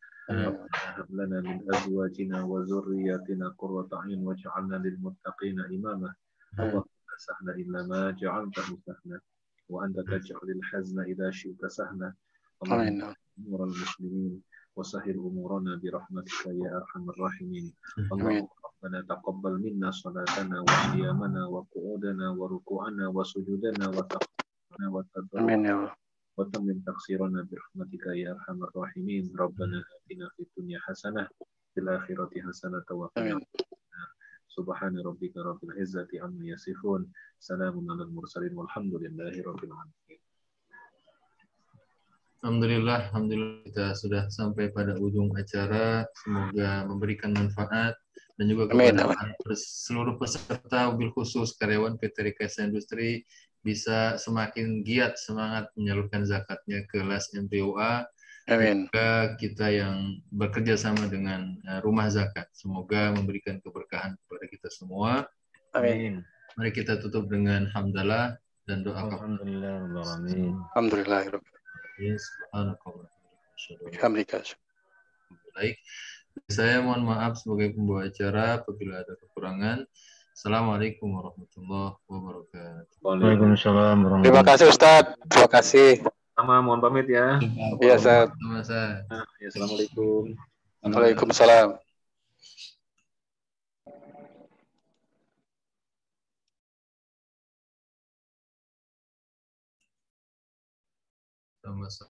هب لنا من أزواجنا وذرياتنا قرة أعين واجعلنا للمتقين إماما. اللهم لا سهل إلا ما جعلته سهلا وأنت تجعل الحزن إذا شئت سهلا. اللهم أمور المسلمين وسهل أمورنا برحمتك يا أرحم الراحمين. اللهم ربنا تقبل منا صلاتنا وصيامنا وقعودنا وركوعنا وسجودنا وتضرعنا وتمم تقصيرنا برحمتك يا أرحم الراحمين. ربنا آتنا في الدنيا حسنة في الآخرة حسنة وقنا سبحان ربك رب العزة عما يصفون سلام على المرسلين والحمد لله رب العالمين. Alhamdulillah kita sudah sampai pada ujung acara. Semoga memberikan manfaat dan juga kepada seluruh peserta, mobil khusus karyawan PT Rekayasa Industri bisa semakin giat semangat menyalurkan zakatnya ke LAS MPUA. Amin. Juga kita yang bekerja sama dengan Rumah Zakat, semoga memberikan keberkahan kepada kita semua. Amin. Mari kita tutup dengan hamdalah dan doa. Alhamdulillah. Baik, saya mohon maaf sebagai pembawa acara apabila ada kekurangan. Assalamualaikum warahmatullahi wabarakatuh. Waalaikumsalam warahmatullahi wabarakatuh. Terima kasih Ustadz. Terima kasih. Sama, mohon pamit ya. Iya, Ustadz. Ya, assalamualaikum. Waalaikumsalam. Sama-sama.